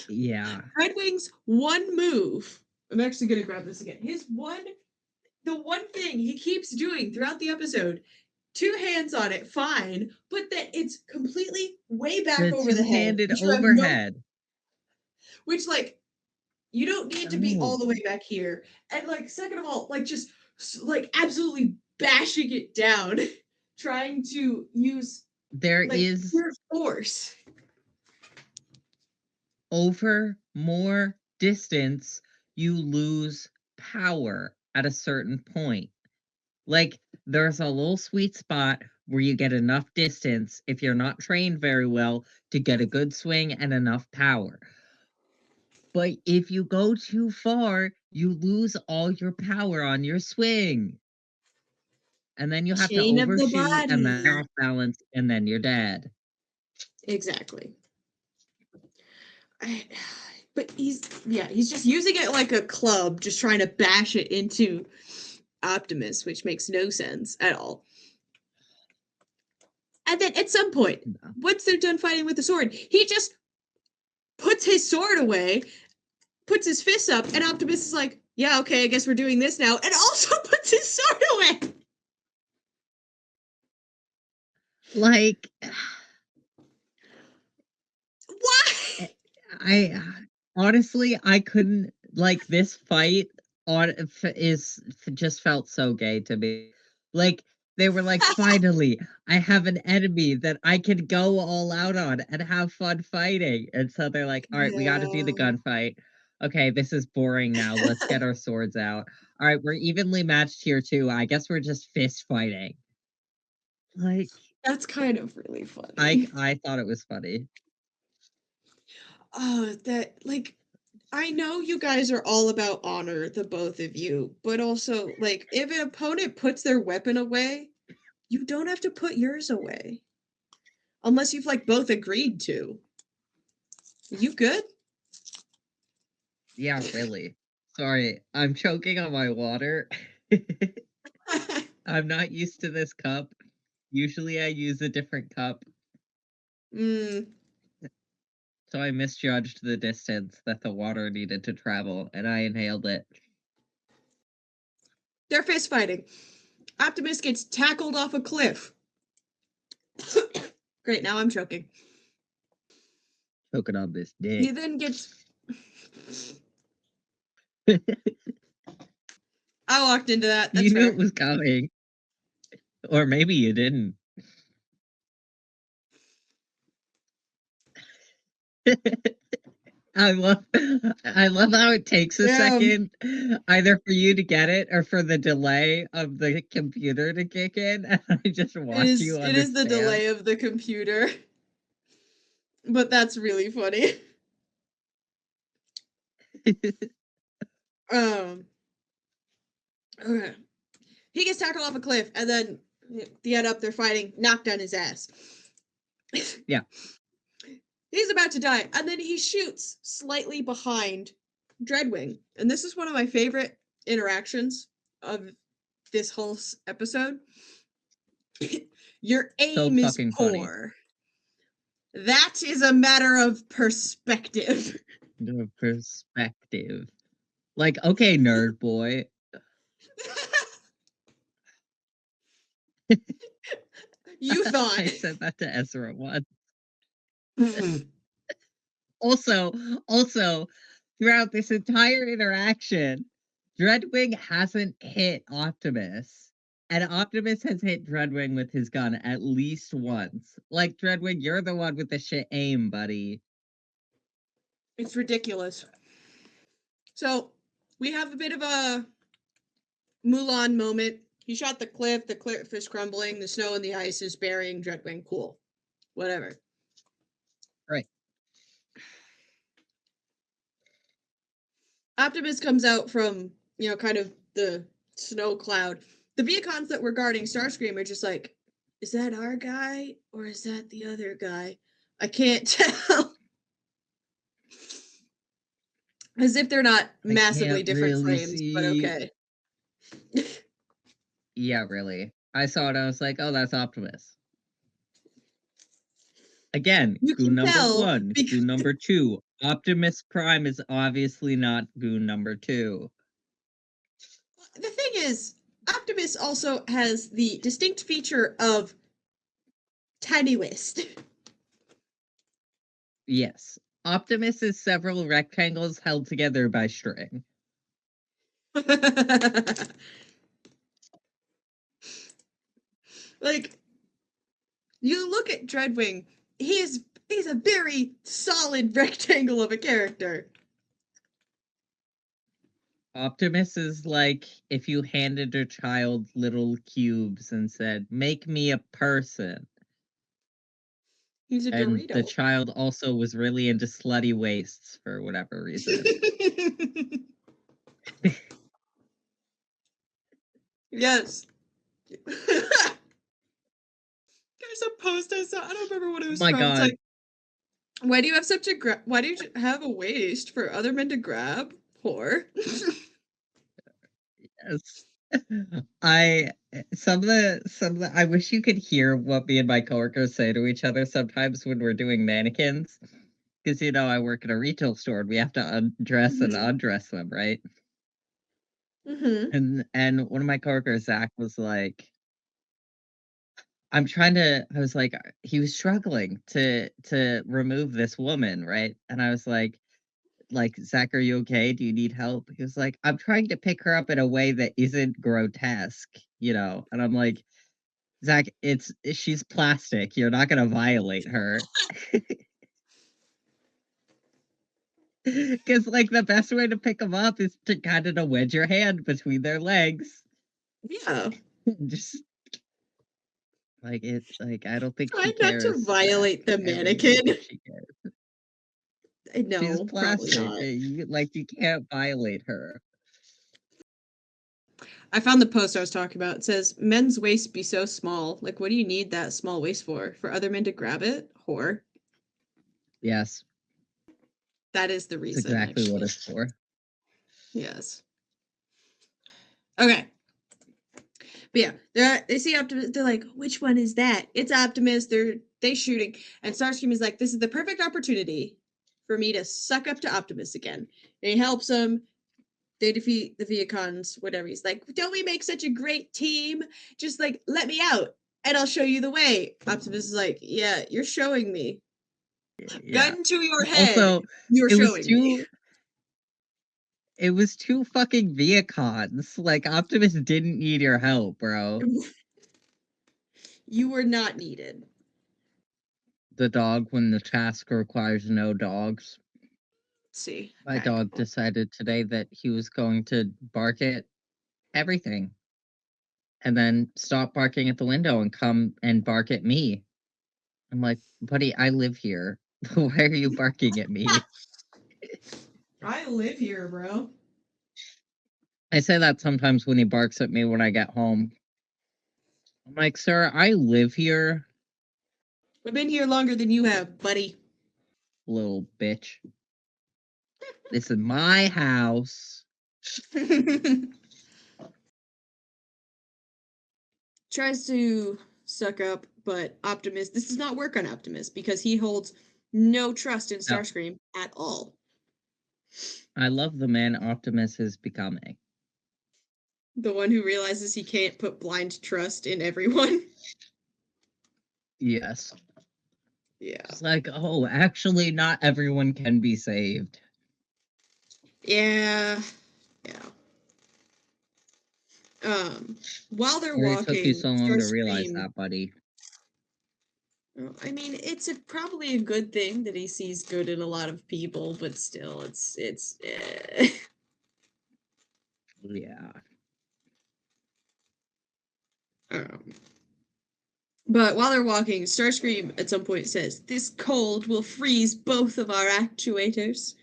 yeah. Red Wing's one move. I'm actually gonna grab this again. The one thing he keeps doing throughout the episode, two hands on it, fine, but that it's completely way back The over the head, two-handed which you have no, overhead. which like you don't need to be all No, the way back here, and like second of all, like just like absolutely bashing it down, trying to use there like is pure force. over more distance, you lose power at a certain point. Like, there's a little sweet spot where you get enough distance if you're not trained very well to get a good swing and enough power. But if you go too far, you lose all your power on your swing. And then you have to Chain of the overshoot, and then you're body. off balance, and then you're dead. Exactly. But he's just using it like a club, just trying to bash it into Optimus, which makes no sense at all. And then at some point, No. once they're done fighting with the sword, he just puts his sword away, puts his fists up, and Optimus is like, "Yeah, okay, I guess we're doing this now," and also puts his sword away. Like, Why? I honestly, I couldn't, like, this fight on is just felt so gay to me. Like, They were like, finally, I have an enemy that I can go all out on and have fun fighting. And so they're like, all right, we got to do the Yeah. gunfight. Okay, this is boring now. Let's get our swords out. All right, we're evenly matched here too. I guess we're just fist fighting. Like, That's kind of really I funny. I thought it was funny. Oh, that like I know you guys are all about honor, the both of you, but also like if an opponent puts their weapon away, you don't have to put yours away unless you've like both agreed to. You good? Yeah, really. Sorry, I'm choking on my water. I'm not used to this cup. Usually I use a different cup. Mm, So I misjudged the distance that the water needed to travel, and I inhaled it. they're fist fighting. Optimus gets tackled off a cliff. Great, now I'm choking. Choking on this He dick. then gets. I walked into that. You That's knew it fair. was coming. Or maybe you didn't. I love how it takes a Damn. second either for you to get it or for the delay of the computer to kick in, and I just It watch is. you It is the understand. delay of the computer, but that's really funny. Um. Okay. He gets tackled off a cliff, and then the end up they're fighting, knocked on his ass. Yeah, He's about to die, and then he shoots slightly behind Dreadwing, and this is one of my favorite interactions of this whole episode. Your so aim is fucking funny. poor. That is a matter of perspective. The perspective. Like, okay, nerd boy. You thought. I said that to Ezra once. Also, throughout this entire interaction, Dreadwing hasn't hit Optimus. And Optimus has hit Dreadwing with his gun at least once. Like, Dreadwing, you're the one with the shit aim, buddy. It's ridiculous. So we have a bit of a Mulan moment. He shot the cliff is crumbling, the snow and the ice is burying Dreadwing. Cool. Whatever. Right. Optimus comes out from, kind of the snow cloud. The Viacons that were guarding Starscream are just like, is that our guy or is that the other guy? I can't tell. As if they're not I massively can't different really frames, but see. okay. Yeah, really. I saw it, I was like, oh, that's Optimus. Again, You goon can number tell one, because goon number two. Optimus Prime is obviously not goon number two. the thing is, Optimus also has the distinct feature of tenuous. Yes. Optimus is several rectangles held together by string. Like, you look at Dreadwing, he's a very solid rectangle of a character. Optimus is like if you handed a child little cubes and said, make me a person. He's a And the Dorito. child also was really into slutty waists for whatever reason. Yes. There's a post I saw. I don't remember what it Oh was my from. It's god. like, why do you have a waist for other men to grab? Whore. Yes. I some of the I wish you could hear what me and my coworkers say to each other sometimes when we're doing mannequins. Because I work at a retail store and we have to undress and Hmm. undress them, right? Hmm. And one of my coworkers, Zach, was like, I was like, he was struggling to remove this woman, right? And I was like, Zach, are you okay? Do you need help? He was like, I'm trying to pick her up in a way that isn't grotesque, And I'm like, Zach, she's plastic. You're not gonna violate her. Because, like, the best way to pick them up is to kind of wedge your hand between their legs. Yeah. Just like I don't think she Try not to cares, Zach. violate the I really don't mannequin. think she cares. She's No, probably plastic. not. You can't violate her. I found the post I was talking about. It says, men's waists be so small. Like, what do you need that small waist for? For other men to grab it? Whore. Yes, That is the that's reason, exactly what actually. it's for. Yes. Okay. But yeah, they see Optimus. They're like, which one is that? It's Optimus. They shooting, and Starscream is like, this is the perfect opportunity for me to suck up to Optimus again. And he helps him. They defeat the Viacons, whatever. He's like, don't we make such a great team? Just like let me out, and I'll show you the way. Optimus is like, yeah, you're showing me. Yeah. Gun to your head. Also, You're it was showing me. too it was two fucking Viacons. Like Optimus didn't need your help, bro. You were not needed. The dog when the task requires no dogs. Let's see. My Back. dog decided today that he was going to bark at everything and then stop barking at the window and come and bark at me. I'm like, buddy, I live here. Why are you barking at me? I live here, bro. I say that sometimes when he barks at me when I get home. I'm like, sir, I live here, I've been here longer than you have, buddy. little bitch. This is my house. Tries to suck up, but Optimus, this does not work on Optimus because he holds no trust in No, Starscream at all. I love the man Optimus is becoming. The one who realizes he can't put blind trust in everyone. Yes. Yeah. It's like, oh, actually, not everyone can be saved. Yeah. Yeah. While they're Where it took you walking, so long to realize Starscream. that, buddy. I mean, it's probably a good thing that he sees good in a lot of people, but still, it's. Yeah. Um, but while they're walking, Starscream at some point says, "This cold will freeze both of our actuators."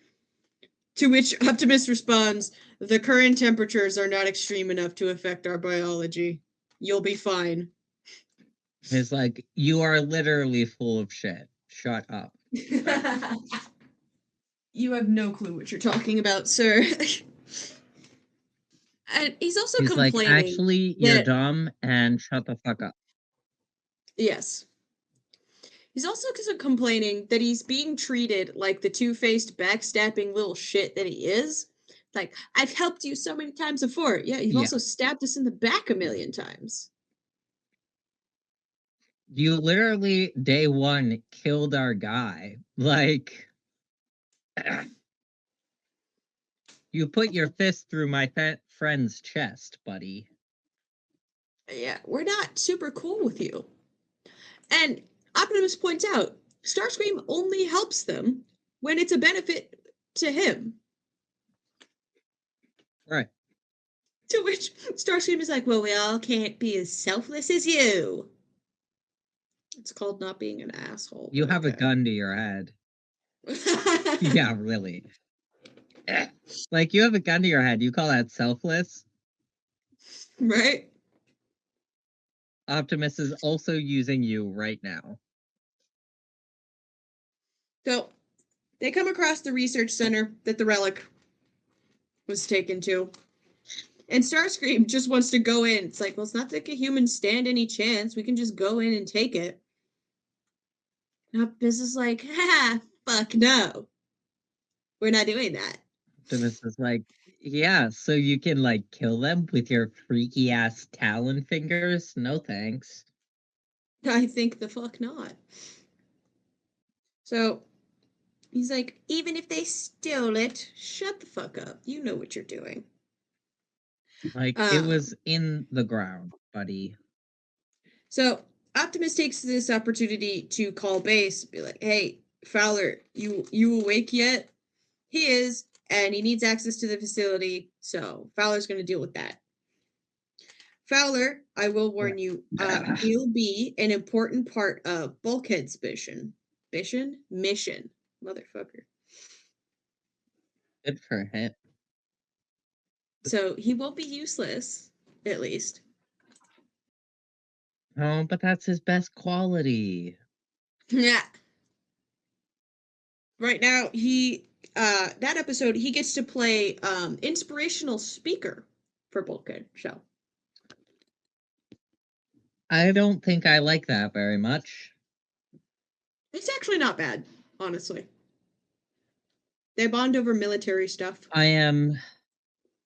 To which Optimus responds, "The current temperatures are not extreme enough to affect our biology. You'll be fine." It's like, you are literally full of shit. Shut up. You have no clue what you're talking about, sir. And he's also He's like, complaining actually, you're that, dumb and shut the fuck up. yes, he's also complaining that he's being treated like the two-faced, backstabbing little shit that he is. Like, I've helped you so many times before. Yeah, you've Yeah. also stabbed us in the back a million times. You literally, day one, killed our guy. Like, you put your fist through my friend's chest, buddy. Yeah, we're not super cool with you. And Optimus points out Starscream only helps them when it's a benefit to him. Right. To which Starscream is like, well, we all can't be as selfless as you. It's called not being an asshole, You but have a okay. gun to your head. Yeah, really. Like, you have a gun to your head. You call that selfless? Right? Optimus is also using you right now. So they come across the research center that the relic was taken to. And Starscream just wants to go in. It's like, well, it's not like a human stand any chance. We can just go in and take it. And Optimus is like, ha, fuck no. We're not doing that. Optimus is like, yeah, so you can, like, kill them with your freaky ass talon fingers? No thanks. I think the fuck not. So he's like, even if they stole it, shut the fuck up. You know what you're doing. Like, it Um, was in the ground, buddy. So Optimus takes this opportunity to call base, be like, "Hey, Fowler, you awake yet?" He is, and he needs access to the facility, so Fowler's going to deal with that. Fowler, I will warn you, he'll be an important part of Bulkhead's mission, motherfucker. Good for him. So he won't be useless, at least. Oh, but that's his best quality. Yeah. Right now, that episode he gets to play inspirational speaker for Bulkhead show. I don't think I like that very much. It's actually not bad, honestly. They bond over military stuff. I am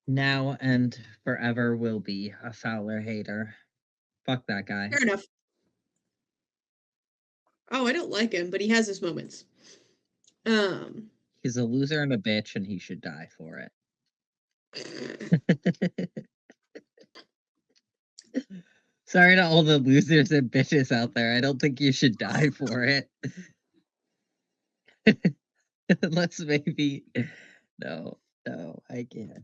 now and forever will be a Fowler hater. Fuck that guy. Fair enough. Oh, I don't like him, but he has his moments. He's a loser and a bitch, and he should die for it. Sorry to all the losers and bitches out there. I don't think you should die for it. Let's maybe. No, I can't.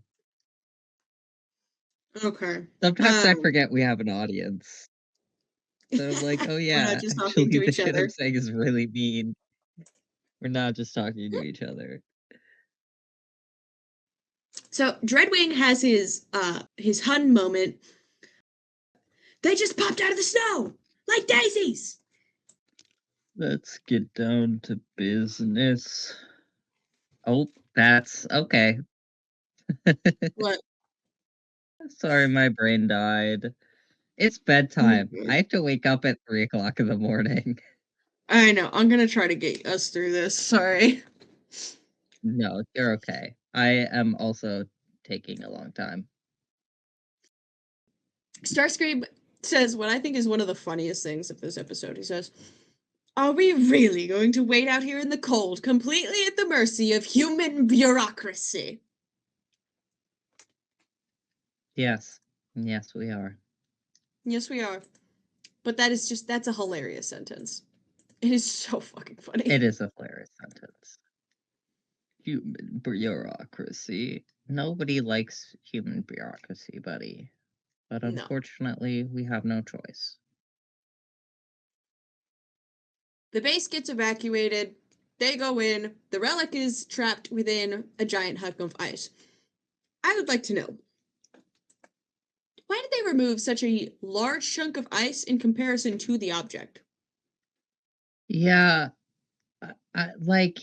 Okay. Sometimes I forget we have an audience. So I'm like, oh We're not yeah, just talking actually to the each shit I'm other. saying is really mean. We're not just talking to each other. So Dreadwing has his Hun moment. They just popped out of the snow like daisies. Let's get down to business. Oh, that's okay. What? Sorry, my brain died. It's bedtime. I have to wake up at 3 o'clock in the morning. I know. I'm gonna try to get us through this. Sorry. No, you're okay. I am also taking a long time. Starscream says what I think is one of the funniest things of this episode. He says, "Are we really going to wait out here in the cold, completely at the mercy of human bureaucracy?" Yes. Yes, we are. Yes, we are. But that's a hilarious sentence. It is so fucking funny. It is a hilarious sentence. Human bureaucracy. Nobody likes human bureaucracy, buddy. But No. unfortunately, we have no choice. The base gets evacuated. They go in. The relic is trapped within a giant hunk of ice. I would like to know, why did they remove such a large chunk of ice in comparison to the object? Yeah, like,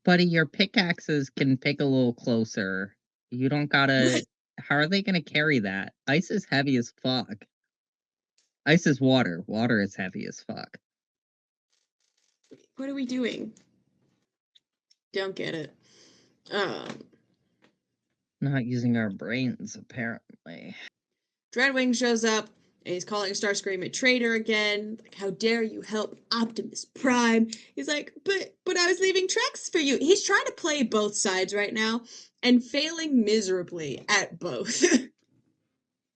buddy, your pickaxes can pick a little closer. You don't gotta. How are they gonna carry that? Ice is heavy as fuck. Ice is water. Water is heavy as fuck. What are we doing? Don't get it. Not using our brains, apparently. Dreadwing shows up and he's calling Starscream a traitor again. Like, how dare you help Optimus Prime? He's like, but I was leaving tracks for you. He's trying to play both sides right now and failing miserably at both.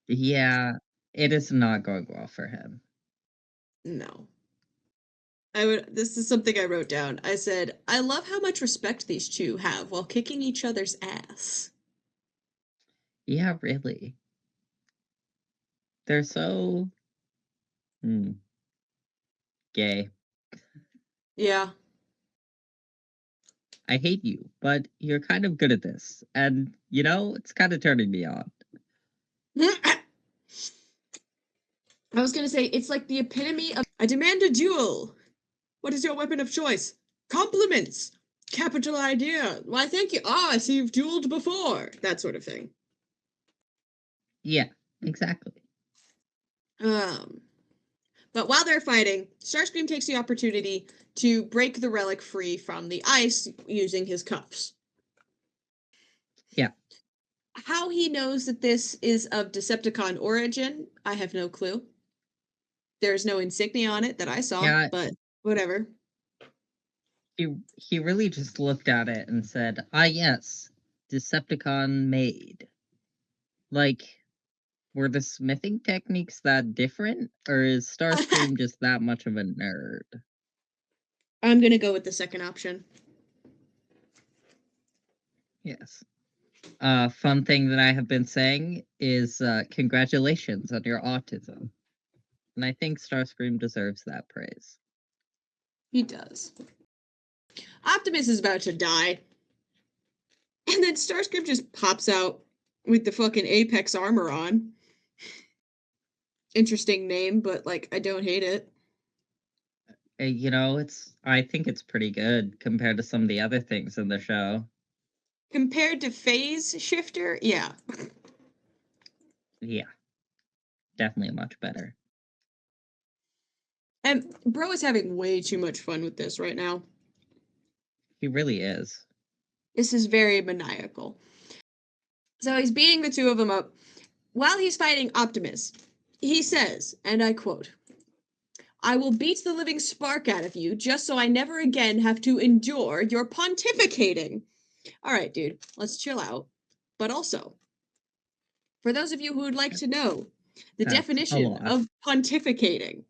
Yeah, it is not going well for him. No. This is something I wrote down. I said, I love how much respect these two have while kicking each other's ass. Yeah, really. They're so gay. Yeah. I hate you, but you're kind of good at this. And, it's kind of turning me on. I was gonna say, it's like the epitome of I demand a duel. What is your weapon of choice? Compliments. Capital idea. Why, thank you. Ah, I see you've dueled before. That sort of thing. Yeah, exactly. But while they're fighting, Starscream takes the opportunity to break the relic free from the ice using his cuffs. Yeah. How he knows that this is of Decepticon origin, I have no clue. There's no insignia on it that I saw, Yeah, but whatever. he really just looked at it and said, "Ah, yes, Decepticon made." Like, Were the smithing techniques that different, or is Starscream just that much of a nerd? I'm gonna go with the second option. Yes. Fun thing that I have been saying is congratulations on your autism. And I think Starscream deserves that praise. He does. Optimus is about to die. And then Starscream just pops out with the fucking Apex armor on. Interesting name, but like I don't hate it. You know, I think it's pretty good compared to some of the other things in the show. Compared to Phase Shifter, yeah. Yeah, definitely much better. And bro is having way too much fun with this right now. He really is. This is very maniacal. So he's beating the two of them up. While he's fighting Optimus, he says, and I quote, "I will beat the living spark out of you just so I never again have to endure your pontificating." All right, dude, let's chill out. But also, for those of you who would like to know the That's a definition lot. of pontificating,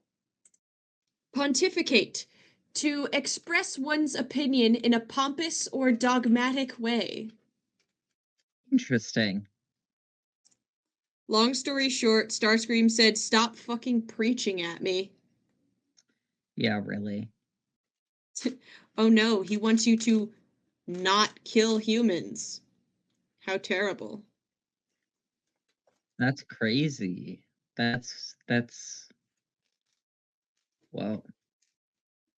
pontificate, to express one's opinion in a pompous or dogmatic way. Interesting. Long story short, Starscream said, "Stop fucking preaching at me." Yeah, really. Oh no, he wants you to not kill humans. How terrible. That's crazy. That's well,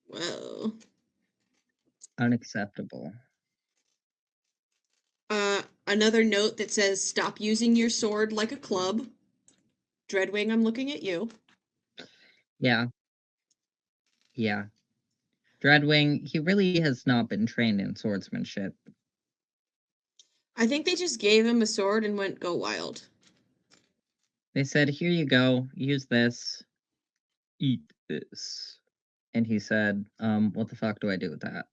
Whoa. unacceptable. Another note that says, "Stop using your sword like a club." Dreadwing, I'm looking at you. Yeah, yeah. Dreadwing, he really has not been trained in swordsmanship. I think they just gave him a sword and went, "Go wild." They said, "Here you go, use this, eat this." And he said, what the fuck do I do with that?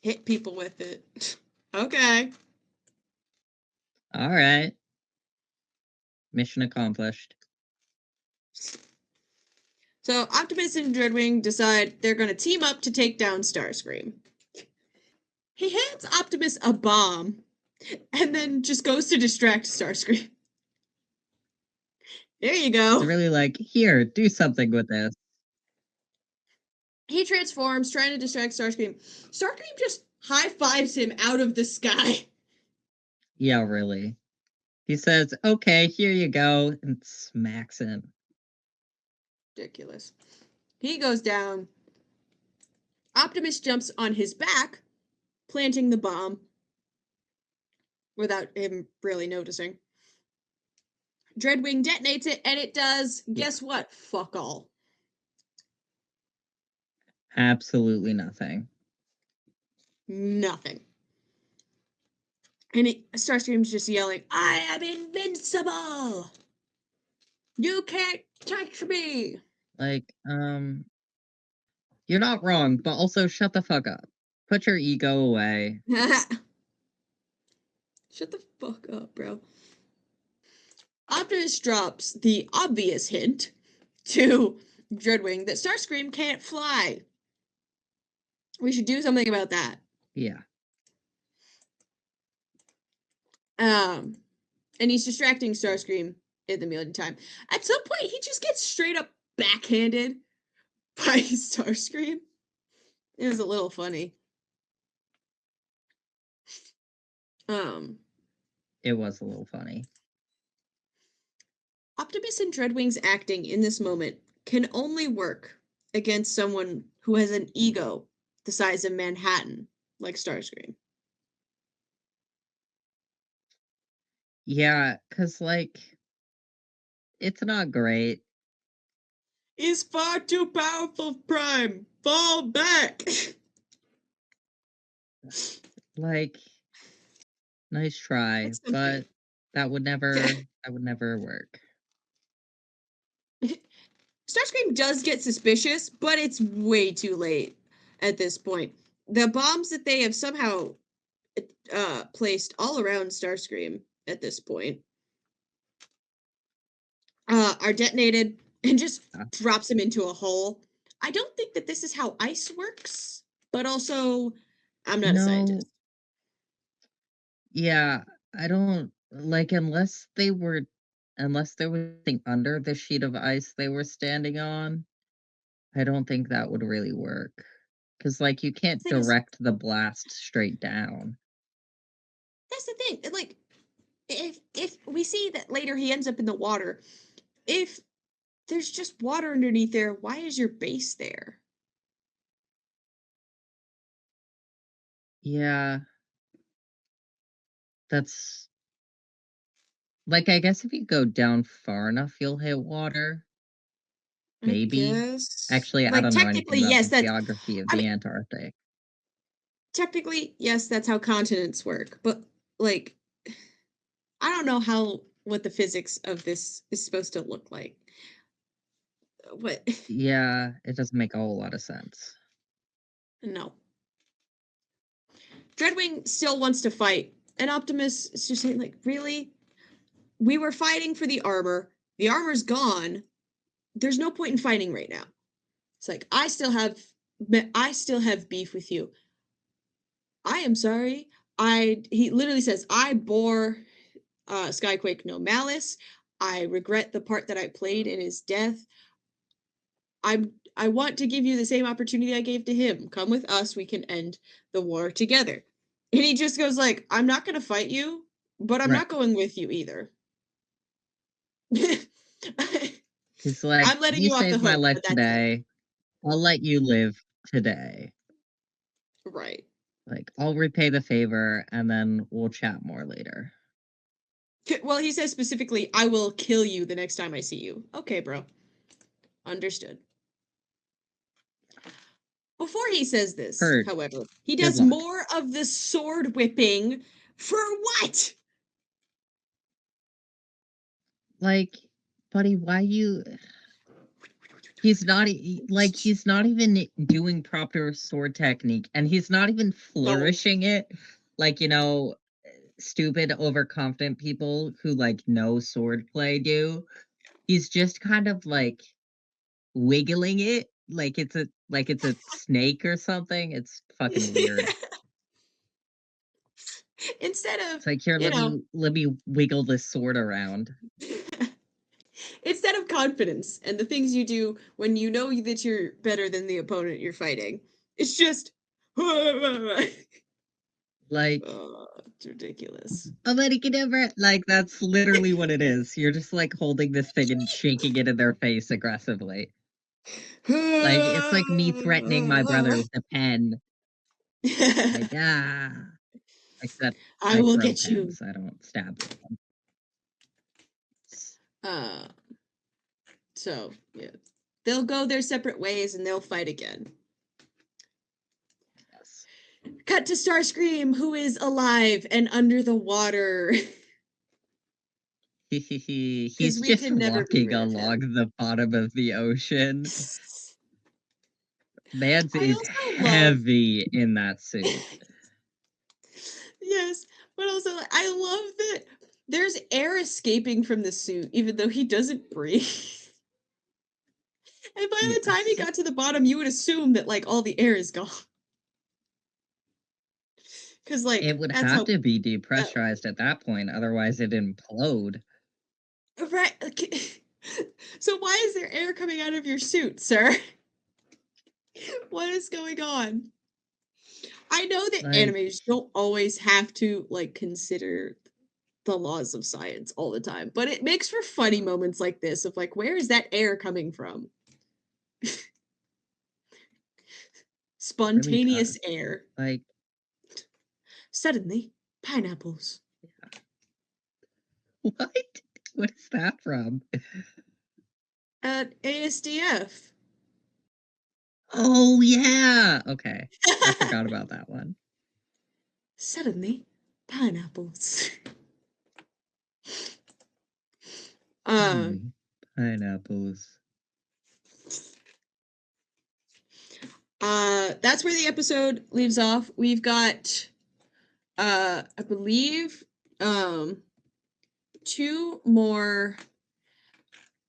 Hit people with it. Okay. All right. Mission accomplished. So Optimus and Dreadwing decide they're going to team up to take down Starscream. He hands Optimus a bomb and then just goes to distract Starscream. There you It's go. really like, here, do something with this. He transforms, trying to distract Starscream. Starscream just high fives him out of the sky. Yeah, really. He says, okay, here you go, and smacks him. Ridiculous. He goes down. Optimus jumps on his back, planting the bomb without him really noticing. Dreadwing detonates it, and it does, Yeah, guess what? Fuck all. absolutely nothing. Nothing. And Starscream's just yelling, "I am invincible! You can't touch me!" Like, you're not wrong, but also shut the fuck up. Put your ego away. Shut the fuck up, bro. Optimus drops the obvious hint to Dreadwing that Starscream can't fly. We should do something about that. Yeah. Um, and he's distracting Starscream in the meantime. At some point, he just gets straight up backhanded by Starscream. It was a little funny. Um, It was a little funny. Optimus and Dreadwing's acting in this moment can only work against someone who has an ego the size of Manhattan, like Starscream. Yeah, because, like, it's not great. He's far too powerful, Prime. Fall back. Like, nice try, That's okay. but that would never work. Starscream does get suspicious, but it's way too late at this point. The bombs that they have somehow placed all around Starscream at this point are detonated and just Yeah. drops him into a hole. I don't think that this is how ice works, but also, I'm not a No, scientist. yeah, I don't like unless there was something under the sheet of ice they were standing on, I don't think that would really work. Cause like you can't The thing is, direct the blast straight down. that's the thing. Like, if we see that later he ends up in the water, if there's just water underneath there, why is your base there? Yeah, that's like I guess if you go down far enough you'll hit water, I maybe. guess. Actually, I Like don't know anything technically, about yes, the that's geography of I the mean, Antarctic. technically, yes, that's how continents work. But like I don't know how what the physics of this is supposed to look like. What Yeah, it doesn't make a whole lot of sense. no. Dreadwing still wants to fight. And Optimus is just saying, like, really? We were fighting for the armor. The armor's gone. There's no point in fighting right now. It's like, I still have beef with you. I am sorry. He literally says, I bore Skyquake no malice. I regret the part that I played in his death. I want to give you the same opportunity I gave to him. Come with us, we can end the war together. And he just goes like, I'm not gonna fight you, but I'm Right. not going with you either. He's like, I'm letting "You you off the saved my hook, life but that's it. today. I'll let you live today. Right. Like, I'll repay the favor and then we'll chat more later." Well, he says specifically, I will kill you the next time I see you. Okay, bro. Understood. Before he says this, Heard. however, he Good does luck. more of the sword whipping for what? Like, buddy, why you he's not even doing proper sword technique and he's not even No. flourishing it like, stupid overconfident people who like know swordplay do. He's just kind of like wiggling it like it's a snake or something. It's fucking weird. Instead of, It's like, here, you know, let me wiggle this sword around. instead of confidence and the things you do when you know that you're better than the opponent you're fighting, it's just, oh, Like, it's ridiculous. American ever like that's literally what it is. You're just like holding this thing and shaking it in their face aggressively. Like it's like me threatening my brother with a pen. Like, except I I will throw get you. pens. I don't stab with them. Uh, so yeah, they'll go their separate ways and they'll fight again. Yes. Cut to Starscream, who is alive and under the water, because He's we just can never be walking rid of along him. the bottom of the ocean. Mans I is also love, heavy in that suit. yes, but also I love that there's air escaping from the suit, even though he doesn't breathe. And by the time he Yes. got to the bottom, you would assume that like all the air is gone, because It like would that's have how to be that depressurized at that point, otherwise it'd implode. right. So why is there air coming out of your suit, sir? What is going on? I know that Like, animators don't always have to like consider the laws of science all the time, but it makes for funny moments like this of like, where is that air coming from? really Spontaneous does. air. Like, Suddenly, pineapples. what? What is that from? At ASDF. Oh yeah. Okay. I forgot about that one. Suddenly, pineapples. uh, Hmm. Pineapples. that's where the episode leaves off. We've got, I believe, two more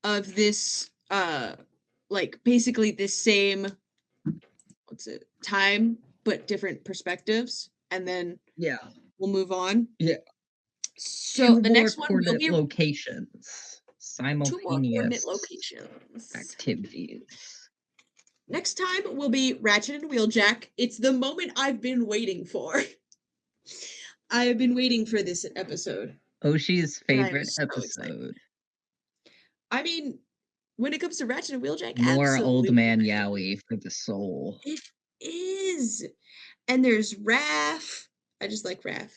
of this like basically this same time but different perspectives, and then Yeah. we'll move on. Yeah. So Two the more next one will coordinate be locations. two more coordinate Simultaneous locations. activities. Next time will be Ratchet and Wheeljack. It's the moment I've been waiting for. I have been waiting for this episode, Oshi's and I am favorite so excited. episode. I mean, when it comes to Ratchet and Wheeljack, More old absolutely. man Yowie for the soul. It is. And there's Raph. I just like Raph.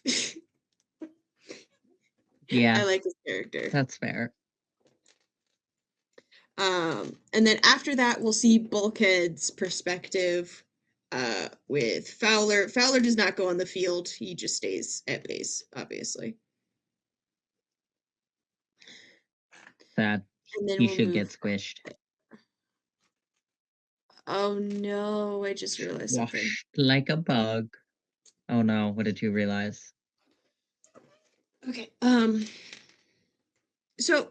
Yeah, I like his character. that's fair. And then after that, we'll see Bulkhead's perspective with Fowler. Fowler does not go on the field, he just stays at base, obviously. Sad. And then He we'll should move. get squished. Oh no, I just realized something. Washed like a bug. Oh no, what did you realize? Okay. So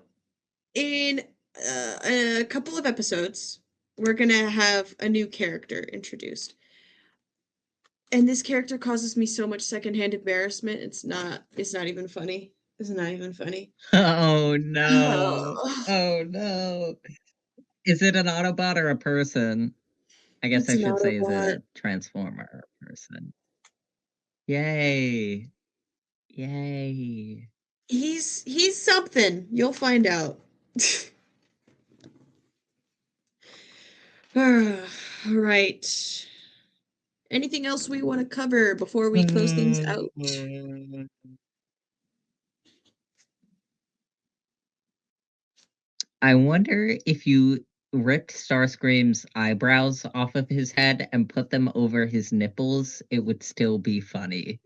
in a couple of episodes, we're gonna have a new character introduced. And this character causes me so much secondhand embarrassment. It's not even funny. It's not even funny. Oh no. Oh, Oh no. Is it an Autobot or a person? I guess it's I an should say, is it Autobot. a Transformer person? Yay. Yay. He's something. You'll find out. All right. Anything else we want to cover before we close things out? I wonder if you ripped Starscream's eyebrows off of his head and put them over his nipples, it would still be funny.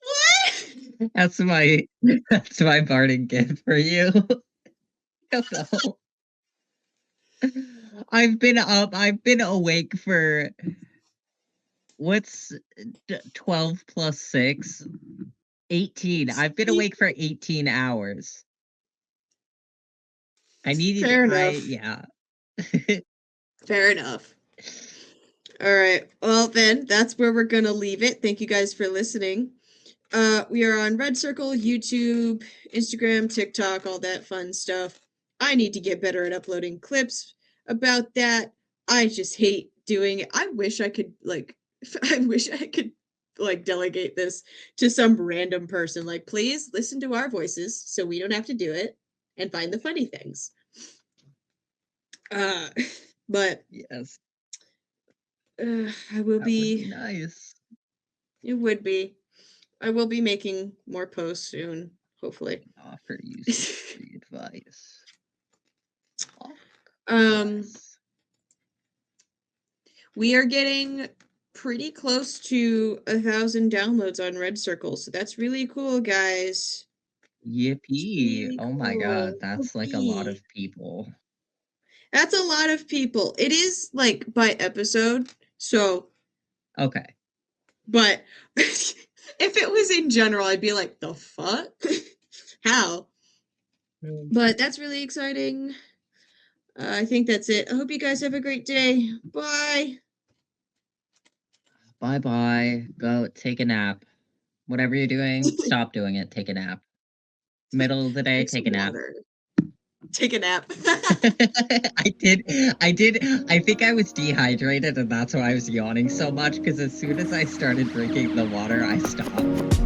What? That's my parting gift for you. Don't know. I've been awake for what's 12 plus 6? 18. I've been awake for 18 hours. Fair enough. Yeah. Fair enough. All right. Well, then that's where we're going to leave it. Thank you guys for listening. We are on Red Circle, YouTube, Instagram, TikTok, all that fun stuff. I need to get better at uploading clips about that. I just hate doing it. I wish I could delegate this to some random person. Like, please listen to our voices so we don't have to do it and find the funny things. But Yes. I will That be. Would be nice. It would be. I will be making more posts soon, hopefully. Offer you some free advice. We are getting pretty close to 1,000 downloads on Red Circle, so that's really cool, guys. Yippee. Really Oh my cool. god, that's like a lot Yippee. of people. That's a lot of people. It is like by episode, so Okay. but if it was in general, I'd be like, the fuck? How? But that's really exciting. I think that's it. I hope you guys have a great day. Bye. Bye bye. Go take a nap. Whatever you're doing, stop doing it. Take a nap. Middle of the day, Drink take some a nap. water. Take a nap. I think I was dehydrated and that's why I was yawning so much, because as soon as I started drinking the water, I stopped.